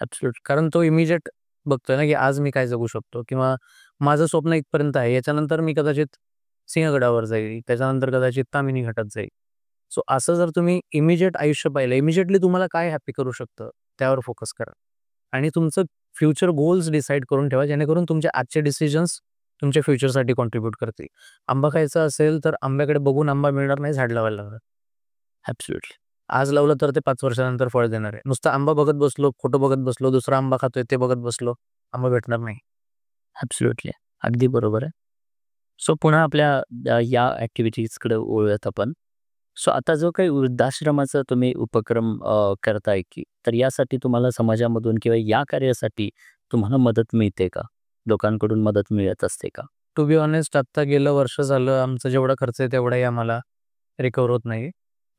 ॲब्सोल्यूट. कारण तो इमिजिएट बघतोय ना की आज मी काय जगू शकतो किंवा माझं स्वप्न इथपर्यंत आहे, याच्यानंतर मी कदाचित सिंहगडावर जाईल, त्याच्यानंतर कदाचित तामिनी घाटात जाईल. सो असं जर तुम्ही इमिजिएट आयुष्य पाहिलं, इमिजिएटली तुम्हाला काय हॅपी करू शकतं त्यावर फोकस करा आणि तुमचं फ्युचर गोल्स डिसाईड करून ठेवा, जेणेकरून तुमचे आजचे डिसिजन्स तुमच्या फ्युचरसाठी कॉन्ट्रीब्यूट करतील. आंबा खायचा असेल तर आंब्याकडे बघून आंबा मिळणार नाही, झाड लावायला लागणार. ॲब्सोल्युटली. आज लावलं तर ते 5 वर्षानंतर फळ देणार आहे. नुसतं आंबा बघत बसलो, फोटो बघत बसलो, दुसरा आंबा खातोय ते बघत बसलो, आंबा भेटणार नाही. ॲब्सोल्युटली. अगदी बरोबर आहे. सो पुन्हा आपल्या या ॲक्टिव्हिटीजकडे वळूयात आपण. सो आता जो काही वृद्धाश्रमाचा तुम्ही उपक्रम करताय की, तर यासाठी तुम्हाला समाजामधून किंवा या कार्यासाठी तुम्हाला मदत मिळते का? लोकांकडून मदत मिळत असते का? टू बी ऑनेस्ट, आत्ता गेलं वर्ष झालं आमचा जेवढा खर्च आहे तेवढाही आम्हाला रिकवर होत नाही.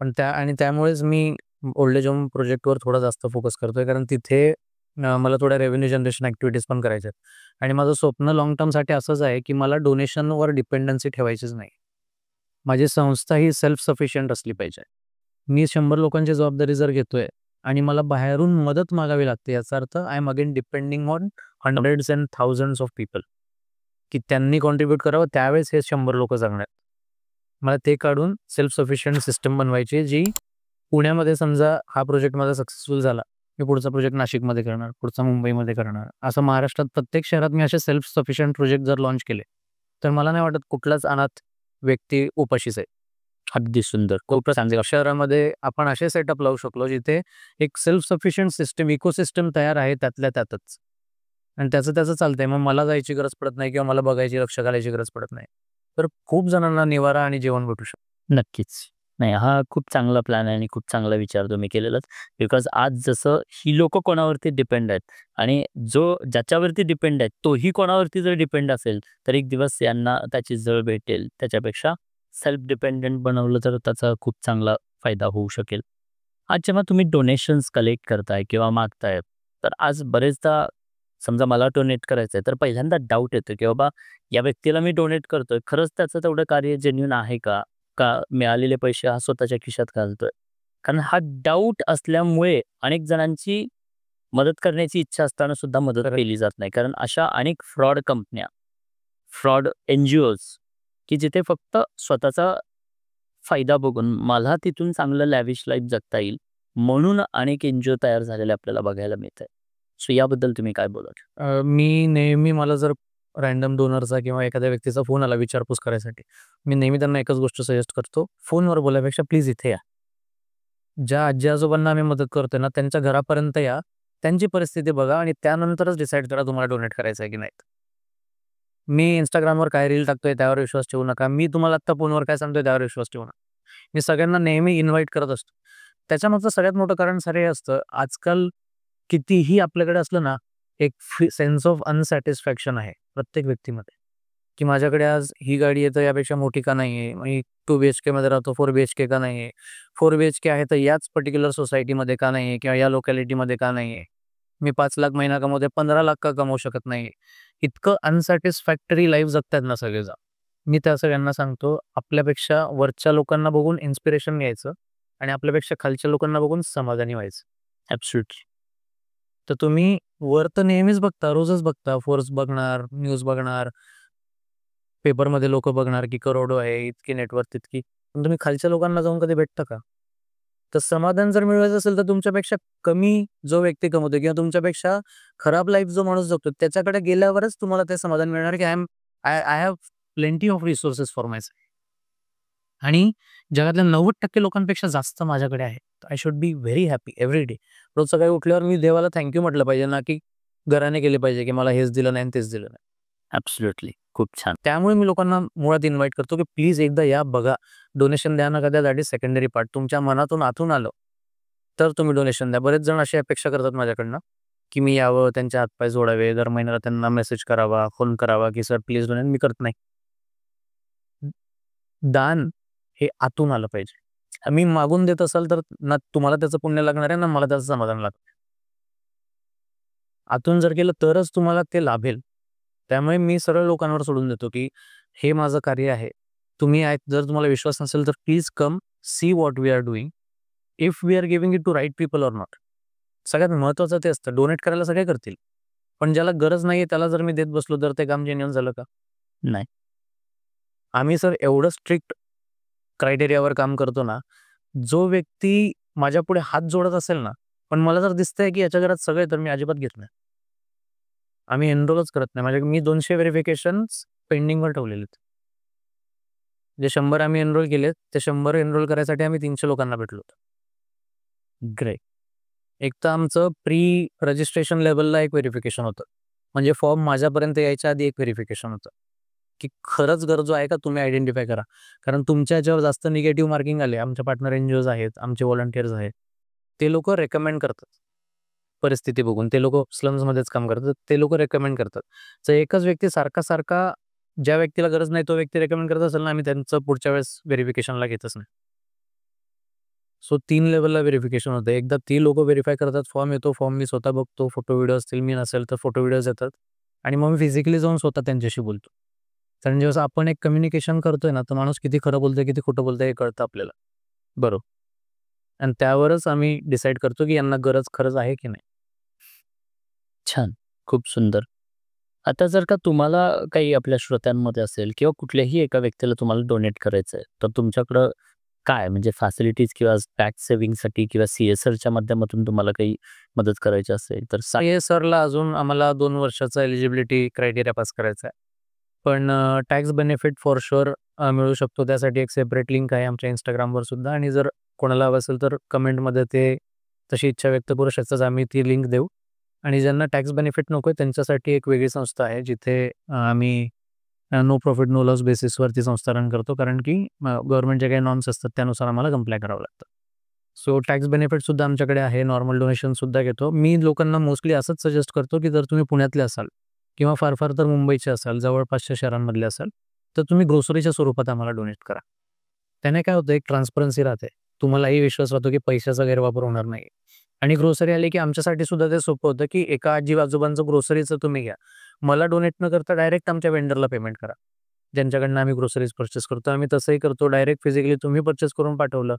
पण त्यामुळेच मी ओल्ड एज होम प्रोजेक्टवर थोडा जास्त फोकस करतोय, कारण तिथे मला थोड्या रेव्हेन्यू जनरेशन ॲक्टिव्हिटीज पण करायच्या आहेत. आणि माझं स्वप्न लाँग टर्मसाठी असंच आहे की मला डोनेशनवर डिपेंडन्सी ठेवायचीच नाही. माझी संस्था ही सेल्फ सफिशियंट असली पाहिजे. मी 100 लोकांची जबाबदारी जर घेतोय आणि मला बाहेरून मदत मागावी लागते, याचा अर्थ I am again depending on hundreds and thousands of people की त्यांनी कॉन्ट्रीब्यूट करावं, त्यावेळेस हे 100 लोक जगणार. मला ते काढून सेल्फ सफिशियंट सिस्टम बनवायची, जी पुण्यामध्ये समजा हा प्रोजेक्ट माझा सक्सेसफुल झाला, मी पुढचा प्रोजेक्ट नाशिकमध्ये करणार, पुढचा मुंबईमध्ये करणार. असं महाराष्ट्रात प्रत्येक शहरात मी असे सेल्फ सफिशियंट प्रोजेक्ट जर लॉन्च केले तर मला नाही वाटत कुठलाच अनाथ व्यक्ती उपाशीच आहे. अगदी सुंदर. खूप चांगलं. शहरामध्ये आपण असे सेटअप लावू शकलो जिथे एक सेल्फ सफिशियंट सिस्टम, इकोसिस्टम तयार आहे त्यातल्या त्यातच, आणि त्याचं चालतंय. मग मला जायची गरज पडत नाही किंवा मला बघायची, लक्ष घालायची गरज पडत नाही. तर खूप जणांना निवारा आणि जेवण भेटू शकतं. नक्कीच. नाही, हा खूप चांगला प्लॅन आहे आणि खूप चांगला विचार तुम्ही केलेलात. बिकॉज आज जसं ही लोकं कोणावरती डिपेंड आहेत आणि जो ज्याच्यावरती डिपेंड आहेत तोही कोणावरती जर डिपेंड असेल तर एक दिवस यांना त्याची झळ भेटेल. त्याच्यापेक्षा सेल्फ डिपेंडंट बनवलं तर त्याचा खूप चांगला फायदा होऊ शकेल. आज जेव्हा तुम्ही डोनेशन्स कलेक्ट करताय किंवा मागताय, तर आज बरेचदा समजा मला डोनेट करायचं आहे तर पहिल्यांदा डाऊट येतो की बाबा या व्यक्तीला मी डोनेट करतोय, खरंच त्याचं तेवढं कार्य जेन्युइन आहे का? का मिळालेले पैसे हा स्वतःच्या खिशात घालतोय? कारण हा डाऊट असल्यामुळे अनेक जणांची मदत करण्याची इच्छा असताना सुद्धा मदत केली जात नाही. कारण अशा अनेक फ्रॉड कंपन्या, फ्रॉड NGOज की जिथे फक्त स्वतःचा फायदा बघून मला तिथून चांगलं लॅविश लाईफ जगता येईल म्हणून अनेक NGO तयार झालेले आपल्याला बघायला मिळत आहे. सो याबद्दल तुम्ही काय बोलाल? मी नेहमी मला जर रॅन्डम डोनरचा किंवा एखाद्या व्यक्तीचा फोन आला विचारपूस करायसाठी, मी नेहमी त्यांना एकच गोष्ट सजेस्ट करतो, फोनवर बोलायपेक्षा प्लीज इथे या. ज्या आजी-आजोबांना आम्ही मदत करतोय ना, त्यांच्या घरापर्यंत या, त्यांची परिस्थिती बघा आणि त्यानंतरच डिसाईड करा तुम्हाला डोनेट करायचं आहे की नाही. मी Instagramवर काय रील टाकतोय त्यावर विश्वास ठेवू नका. मी तुम्हाला आत्ता फोनवर काय सांगतोय त्यावर विश्वास ठेवू नका. मी सगळ्यांना नेहमी इन्व्हाईट करत असतो. त्याच्यामागचं सगळ्यात मोठं कारण सर हे असतं, आजकाल कितीही आपल्याकडे असलं ना, एक सेन्स ऑफ अनसॅटिस्फॅक्शन आहे प्रत्येक व्यक्तीमध्ये, की माझ्याकडे आज ही गाडी आहे तर यापेक्षा मोठी का नाही आहे? मी 2 BHK मध्ये राहतो, 4 BHK का नाही आहे? 4 BHK आहे तर याच पर्टिक्युलर सोसायटीमध्ये का नाही आहे किंवा या लोकॅलिटीमध्ये का नाही आहे? मी 5 लाख महिना कमवते, 15 लाख का कमवू शकत नाही? इतकं अनसॅटिस्फॅक्टरी लाईफ जगतायत ना सगळेजण. मी त्या सगळ्यांना सांगतो, आपल्यापेक्षा वरच्या लोकांना बघून इन्स्पिरेशन घ्यायचं आणि आपल्यापेक्षा खालच्या लोकांना बघून समाधानी व्हायचं. ॲब्सोल्युटली. तर तुम्ही वर तर नेहमीच बघता, रोजच बघता, फोर्स बघणार, न्यूज बघणार, पेपरमध्ये लोकं बघणार की करोडो आहे, इतकी नेटवर्थ इतकी. पण तुम्ही खालच्या लोकांना जाऊन कधी भेटता का? तर समाधान जर मिळवायचं असेल तर तुमच्यापेक्षा कमी जो व्यक्ती कमवतो किंवा तुमच्यापेक्षा खराब लाईफ जो माणूस जगतो त्याच्याकडे गेल्यावरच तुम्हाला ते समाधान मिळणार की I have plenty of resources for myself. आणि जगातल्या 90% लोकांपेक्षा जास्त माझ्याकडे आहे. I should be very happy every डे. रोज सकाळी उठल्यावर मी देवाला थँक्यू म्हटलं पाहिजे ना, की घराने केले पाहिजे की मला हेच दिलं नाही आणि तेच दिलं नाही. ॲब्सोल्युटली. खूप छान. त्यामुळे मी लोकांना मुळात इन्व्हाइट करतो की प्लीज एकदा या, बघा. डोनेशन द्या नका द्या, दॅट इज सेकंडरी पार्ट. तुमच्या मनातून आतून आलं तर तुम्ही डोनेशन द्या. बरेच जण अशी अपेक्षा करतात माझ्याकडनं की मी यावं, त्यांचे हातपाय जोडावे, दर महिन्याला त्यांना मेसेज करावा, फोन करावा की सर प्लीज डोनेट. मी करत नाही. दान हे आतून आलं पाहिजे. मी मागून देत असाल तर ना तुम्हाला त्याचं पुण्य लागणार आहे ना मला त्याचं समाधान लागणार. आतून जर केलं तरच तुम्हाला ते लाभेल. त्यामुळे मी सरळ लोकांवर सोडून देतो की हे माझं कार्य आहे. तुम्ही आहेत, जर तुम्हाला विश्वास नसेल तर please come see what we are doing. If we are giving it to right people or not. सगळ्यात महत्त्वाचं ते असतं. डोनेट करायला सगळे करतील. पण ज्याला गरज नाहीये त्याला जर मी देत बसलो तर ते काम जेन्युइन झालं का? नाही. आम्ही सर एवढं स्ट्रिक्ट क्रायटेरियावर काम करतो ना, जो व्यक्ती माझ्यापुढे हात जोडत असेल ना, पण मला जर दिसतंय की याच्या घरात सगळे, तर मी अजिबात घेत नाही. आम्ही एनरोलच करत नाही. मी 200 व्हेरिफिकेशन्स पेंडिंगवर ठेवलेले आहेत. जे 100 आम्ही एनरोल केलेत, ते 100 एनरोल करायसाठी आम्ही 300 लोकांना भेटलो होतो. ग्रेट. एक तर आमचं प्री रजिस्ट्रेशन लेव्हलला एक व्हेरिफिकेशन होतं. म्हणजे फॉर्म माझ्यापर्यंत यायच्या आधी एक व्हेरिफिकेशन होतं, की खरंच गरजू आहे का तुम्ही आयडेंटिफाय करा. कारण तुमच्या ह्याच्यावर जास्त निगेटिव्ह मार्किंग आले, आमच्या पार्टनर एनजीओज आहेत, आमचे व्हॉलंटियर्स आहेत, ते लोकं रेकमेंड करतात. परिस्थिती बघून ते लोकं स्लम्समध्येच काम करतात, ते लोकं रेकमेंड करतात. तर एकच व्यक्ती सारखा ज्या व्यक्तीला गरज नाही तो व्यक्ती रेकमेंड करत असेल ना, आम्ही त्यांचं पुढच्या वेळेस व्हेरिफिकेशनला घेतच नाही. सो 3 लेव्हलला व्हेरिफिकेशन होतं. एकदा ती लोकं व्हेरीफाय करतात, फॉर्म येतो, फॉर्म मी स्वतः बघतो, फोटो व्हिडिओ असतील, मी नसेल तर फोटो व्हिडिओज येतात आणि मग मी फिजिकली जाऊन स्वतः त्यांच्याशी बोलतो. कारण जेव्हा आपण एक कम्युनिकेशन करतोय ना, तर माणूस किती खरं बोलतोय, किती खोटं बोलतोय हे कळतं आपल्याला. बरोबर. आणि त्यावरच आम्ही डिसाईड करतो की यांना गरज खरंच आहे की नाही. छान. खूप सुंदर. आता जर का तुम्हाला काही आपल्या श्रोत्यांमध्ये असेल किंवा कुठल्याही एका व्यक्तीला तुम्हाला डोनेट करायचं आहे, तर तुमच्याकडं काय म्हणजे फॅसिलिटीज किंवा टॅक्स सेव्हिंगसाठी किंवा CSRच्या माध्यमातून तुम्हाला काही मदत करायची असेल तर CSRला अजून आम्हाला 2 वर्षाचा एलिजिबिलिटी क्रायटेरिया पास करायचा आहे. पण टॅक्स बेनिफिट फॉर शुअर मिळू शकतो. त्यासाठी एक सेपरेट लिंक आहे आमच्या Instagramवर सुद्धा आणि जर कोणाला हवं असेल तर कमेंटमध्ये ते तशी इच्छा व्यक्त करू शकतात. आम्ही ती लिंक देऊ. आणि ज्यांना टॅक्स बेनिफिट नको आहे त्यांच्यासाठी एक वेगळी संस्था आहे जिथे आम्ही नो प्रॉफिट नो लॉस बेसिसवरती संस्था रन करतो. कारण की गव्हर्नमेंटचे काही नॉर्म्स असतात त्यानुसार आम्हाला कंप्लाय करावं लागतं. सो टॅक्स बेनिफिटसुद्धा आमच्याकडे आहे. नॉर्मल डोनेशनसुद्धा घेतो. मी लोकांना मोस्टली असंच सजेस्ट करतो की जर तुम्ही पुण्यातले असाल किंवा फार तर मुंबईचे असाल, जवळपासच्या शहरांमधले असाल, तर तुम्ही ग्रोसरीच्या स्वरूपात आम्हाला डोनेट करा. त्याने काय होतं, एक ट्रान्सपरन्सी राहते. तुम्हालाही विश्वास राहतो की पैशाचा गैरवापर होणार नाही. आणि ग्रोसरी आली की आमच्यासाठी सुद्धा ते सोपं होतं की एका आजी-आजोबांचं ग्रोसरीचं तुम्ही घ्या. मला डोनेट न करता डायरेक्ट आमच्या वेंडरला पेमेंट करा. ज्यांच्याकडनं आम्ही ग्रोसरीज पर्चेस करतो. आम्ही तसंही करतो. डायरेक्ट फिजिकली तुम्ही पर्चेस करून पाठवलं.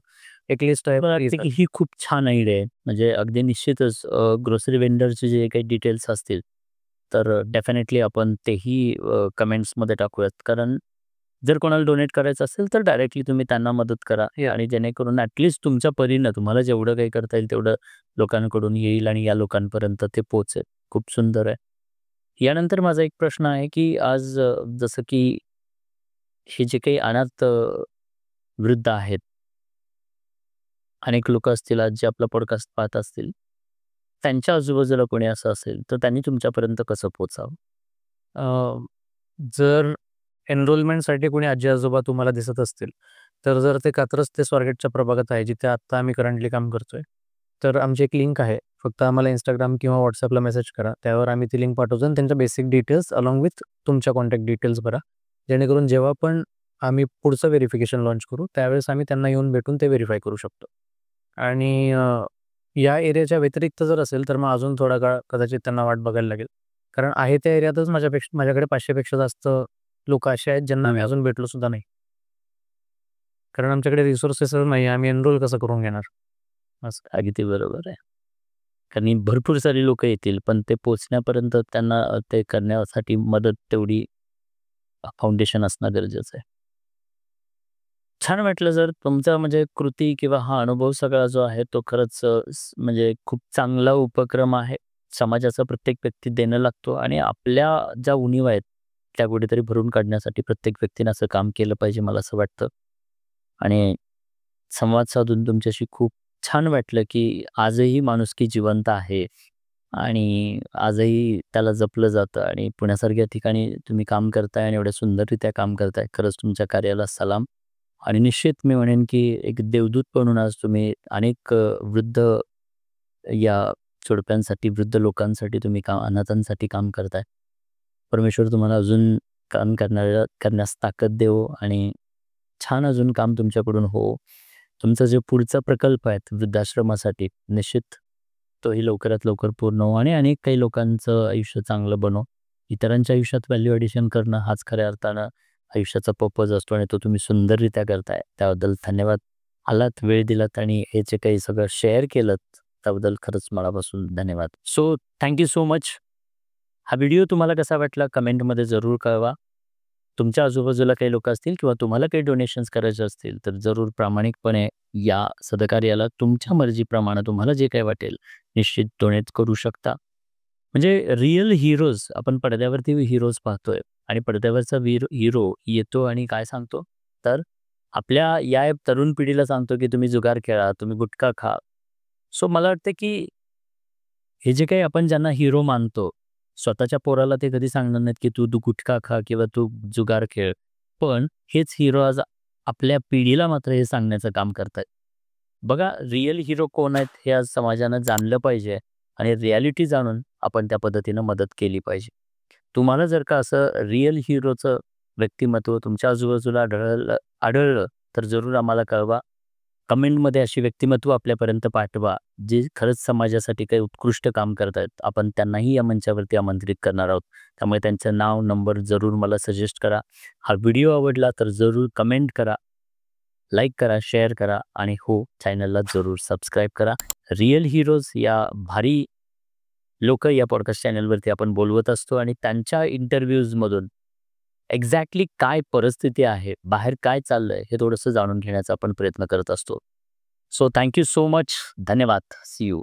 एक लिस्ट आहे. मला वाटतं की ही खूप छान आयडिया आहे. म्हणजे अगदी निश्चितच ग्रोसरी वेंडरचे जे काही डिटेल्स असतील, तर डेफिनेटली आपण तेही कमेंट्समध्ये टाकूयात. कारण जर कोणाला डोनेट करायचं असेल तर डायरेक्टली तुम्ही त्यांना मदत करा आणि जेणेकरून ॲटलिस्ट तुमच्या परीनं तुम्हाला जेवढं काही करता येईल तेवढं लोकांकडून येईल आणि या लोकांपर्यंत ते पोहोचेल. खूप सुंदर आहे. यानंतर माझा एक प्रश्न आहे की आज जसं की हे जे काही अनाथ वृद्ध आहेत, अनेक लोक असतील आज जे आपला पॉडकास्ट पाहत असतील, त्यांच्या आजूबाजूला कोणी असं असेल तर त्यांनी तुमच्यापर्यंत कसं पोहोचावं? जर एनरोलमेंटसाठी कोणी आजी-आजोबा तुम्हाला दिसत असतील, तर जर ते कात्रज ते स्वारगेटच्या प्रभागात आहे, जिथे आत्ता आम्ही करंटली काम करतोय, तर आमची एक लिंक आहे. फक्त आम्हाला Instagram किंवा WhatsAppला मेसेज करा. त्यावर आम्ही ती लिंक पाठवतो आणि त्यांच्या बेसिक डिटेल्स अलॉंग विथ तुमच्या कॉन्टॅक्ट डिटेल्स भरा. जेणेकरून जेव्हा पण आम्ही पुढचं व्हेरिफिकेशन लॉन्च करू, त्यावेळेस आम्ही त्यांना येऊन भेटून ते व्हेरिफाय करू शकतो. आणि या एरियाच्या व्यतिरिक्त जर असेल, तर मग अजून थोडा काळ कदाचित त्यांना वाट बघायला लागेल. कारण आहे त्या एरियातच माझ्याकडे 500 पेक्षा जास्त लोकं असे आहेत ज्यांना आम्ही अजून भेटलो सुद्धा नाही. कारण आमच्याकडे रिसोर्सेस नाही. आम्ही एनरोल कसं करून घेणार? असं. अगदी बरोबर आहे. कारण भरपूर सारी लोकं येतील, पण ते पोहोचण्यापर्यंत त्यांना ते करण्यासाठी मदत तेवढी फाउंडेशन असणं गरजेचं आहे. छान वाटलं जर तुमचा म्हणजे कृती किंवा हा अनुभव सगळा जो आहे तो खरंच म्हणजे खूप चांगला उपक्रम आहे. समाजाचा प्रत्येक व्यक्ती देणं लागतो आणि आपल्या ज्या उणिवा आहेत त्या कुठेतरी भरून काढण्यासाठी प्रत्येक व्यक्तीने असं काम केलं पाहिजे, मला असं वाटतं. आणि संवाद साधून तुमच्याशी खूप छान वाटलं की आजही माणुसकी जिवंत आहे आणि आजही त्याला जपलं जातं आणि पुण्यासारख्या ठिकाणी तुम्ही काम करताय आणि एवढ्या सुंदररित्या काम करताय. खरंच तुमच्या कार्याला सलाम. आणि निश्चित मी म्हणेन की एक देवदूत म्हणून आज तुम्ही अनेक वृद्ध या जोडप्यांसाठी, वृद्ध लोकांसाठी तुम्ही अनाथांसाठी काम करताय. परमेश्वर तुम्हाला अजून काम करण्यास ताकद देवो आणि छान अजून काम तुमच्याकडून हो. तुमचा जो पुढचा प्रकल्प आहे वृद्धाश्रमासाठी, निश्चित तोही लवकरात लवकर पूर्ण हो आणि अनेक काही लोकांचं आयुष्य चांगलं बनव. इतरांच्या आयुष्यात व्हॅल्यू ॲडिशन करणं हाच खऱ्या अर्थानं आयुष्याचा पर्पज असतो आणि तो तुम्ही सुंदररित्या करताय. त्याबद्दल धन्यवाद. आलात, वेळ दिलात आणि हे जे काही सगळं शेअर केलं त्याबद्दल खरंच मनापासून धन्यवाद. So thank you so much. हा व्हिडिओ तुम्हाला कसा वाटला कमेंटमध्ये जरूर कळवा. तुमच्या आजूबाजूला काही लोक असतील किंवा तुम्हाला काही डोनेशन्स करायचे असतील तर जरूर प्रामाणिकपणे या सदकार्याला तुमच्या मर्जीप्रमाणे तुम्हाला जे काही वाटेल निश्चित डोनेट करू शकता. म्हणजे रिअल हिरोज आपण पडद्यावरती हिरोज पाहतोय आणि पडद्यावरचा हिरो येतो आणि काय सांगतो तर आपल्या या तरुण पिढीला सांगतो की तुम्ही जुगार खेळा, तुम्ही गुटखा खा. सो मला वाटतं की हे जे काही आपण ज्यांना हिरो मानतो स्वतःच्या पोराला ते कधी सांगणार नाहीत की तू गुटखा खा किंवा तू जुगार खेळ. पण हेच हिरो आज आपल्या पिढीला मात्र हे सांगण्याचं काम करतात. बघा रिअल हिरो कोण आहेत हे आज समाजानं जाणलं पाहिजे आणि रिॲलिटी जाणून आपण त्या पद्धतीनं मदत केली पाहिजे. तुम्हाला जर का असं रिअल हिरोचं व्यक्तिमत्व तुमच्या आजूबाजूला आढळलं तर जरूर आम्हाला कळवा. कमेंटमध्ये अशी व्यक्तिमत्व आपल्यापर्यंत पाठवा जे खरंच समाजासाठी काही उत्कृष्ट काम करतायत. आपण त्यांनाही या मंचावरती आमंत्रित करणार आहोत. त्यामुळे त्यांचं नाव, नंबर जरूर मला सजेस्ट करा. हा व्हिडिओ आवडला तर जरूर कमेंट करा, लाईक करा, शेअर करा आणि हो चॅनलला जरूर सबस्क्राईब करा. रिअल हिरोज या भारी लोक या पॉडकास्ट चॅनलवरती आपण बोलवत असतो आणि त्यांच्या इंटरव्ह्यूजमधून एक्झॅक्टली काय परिस्थिती आहे, बाहेर काय चाललंय हे थोडंसं जाणून घेण्याचा आपण प्रयत्न करत असतो. So thank you so much. धन्यवाद. See you.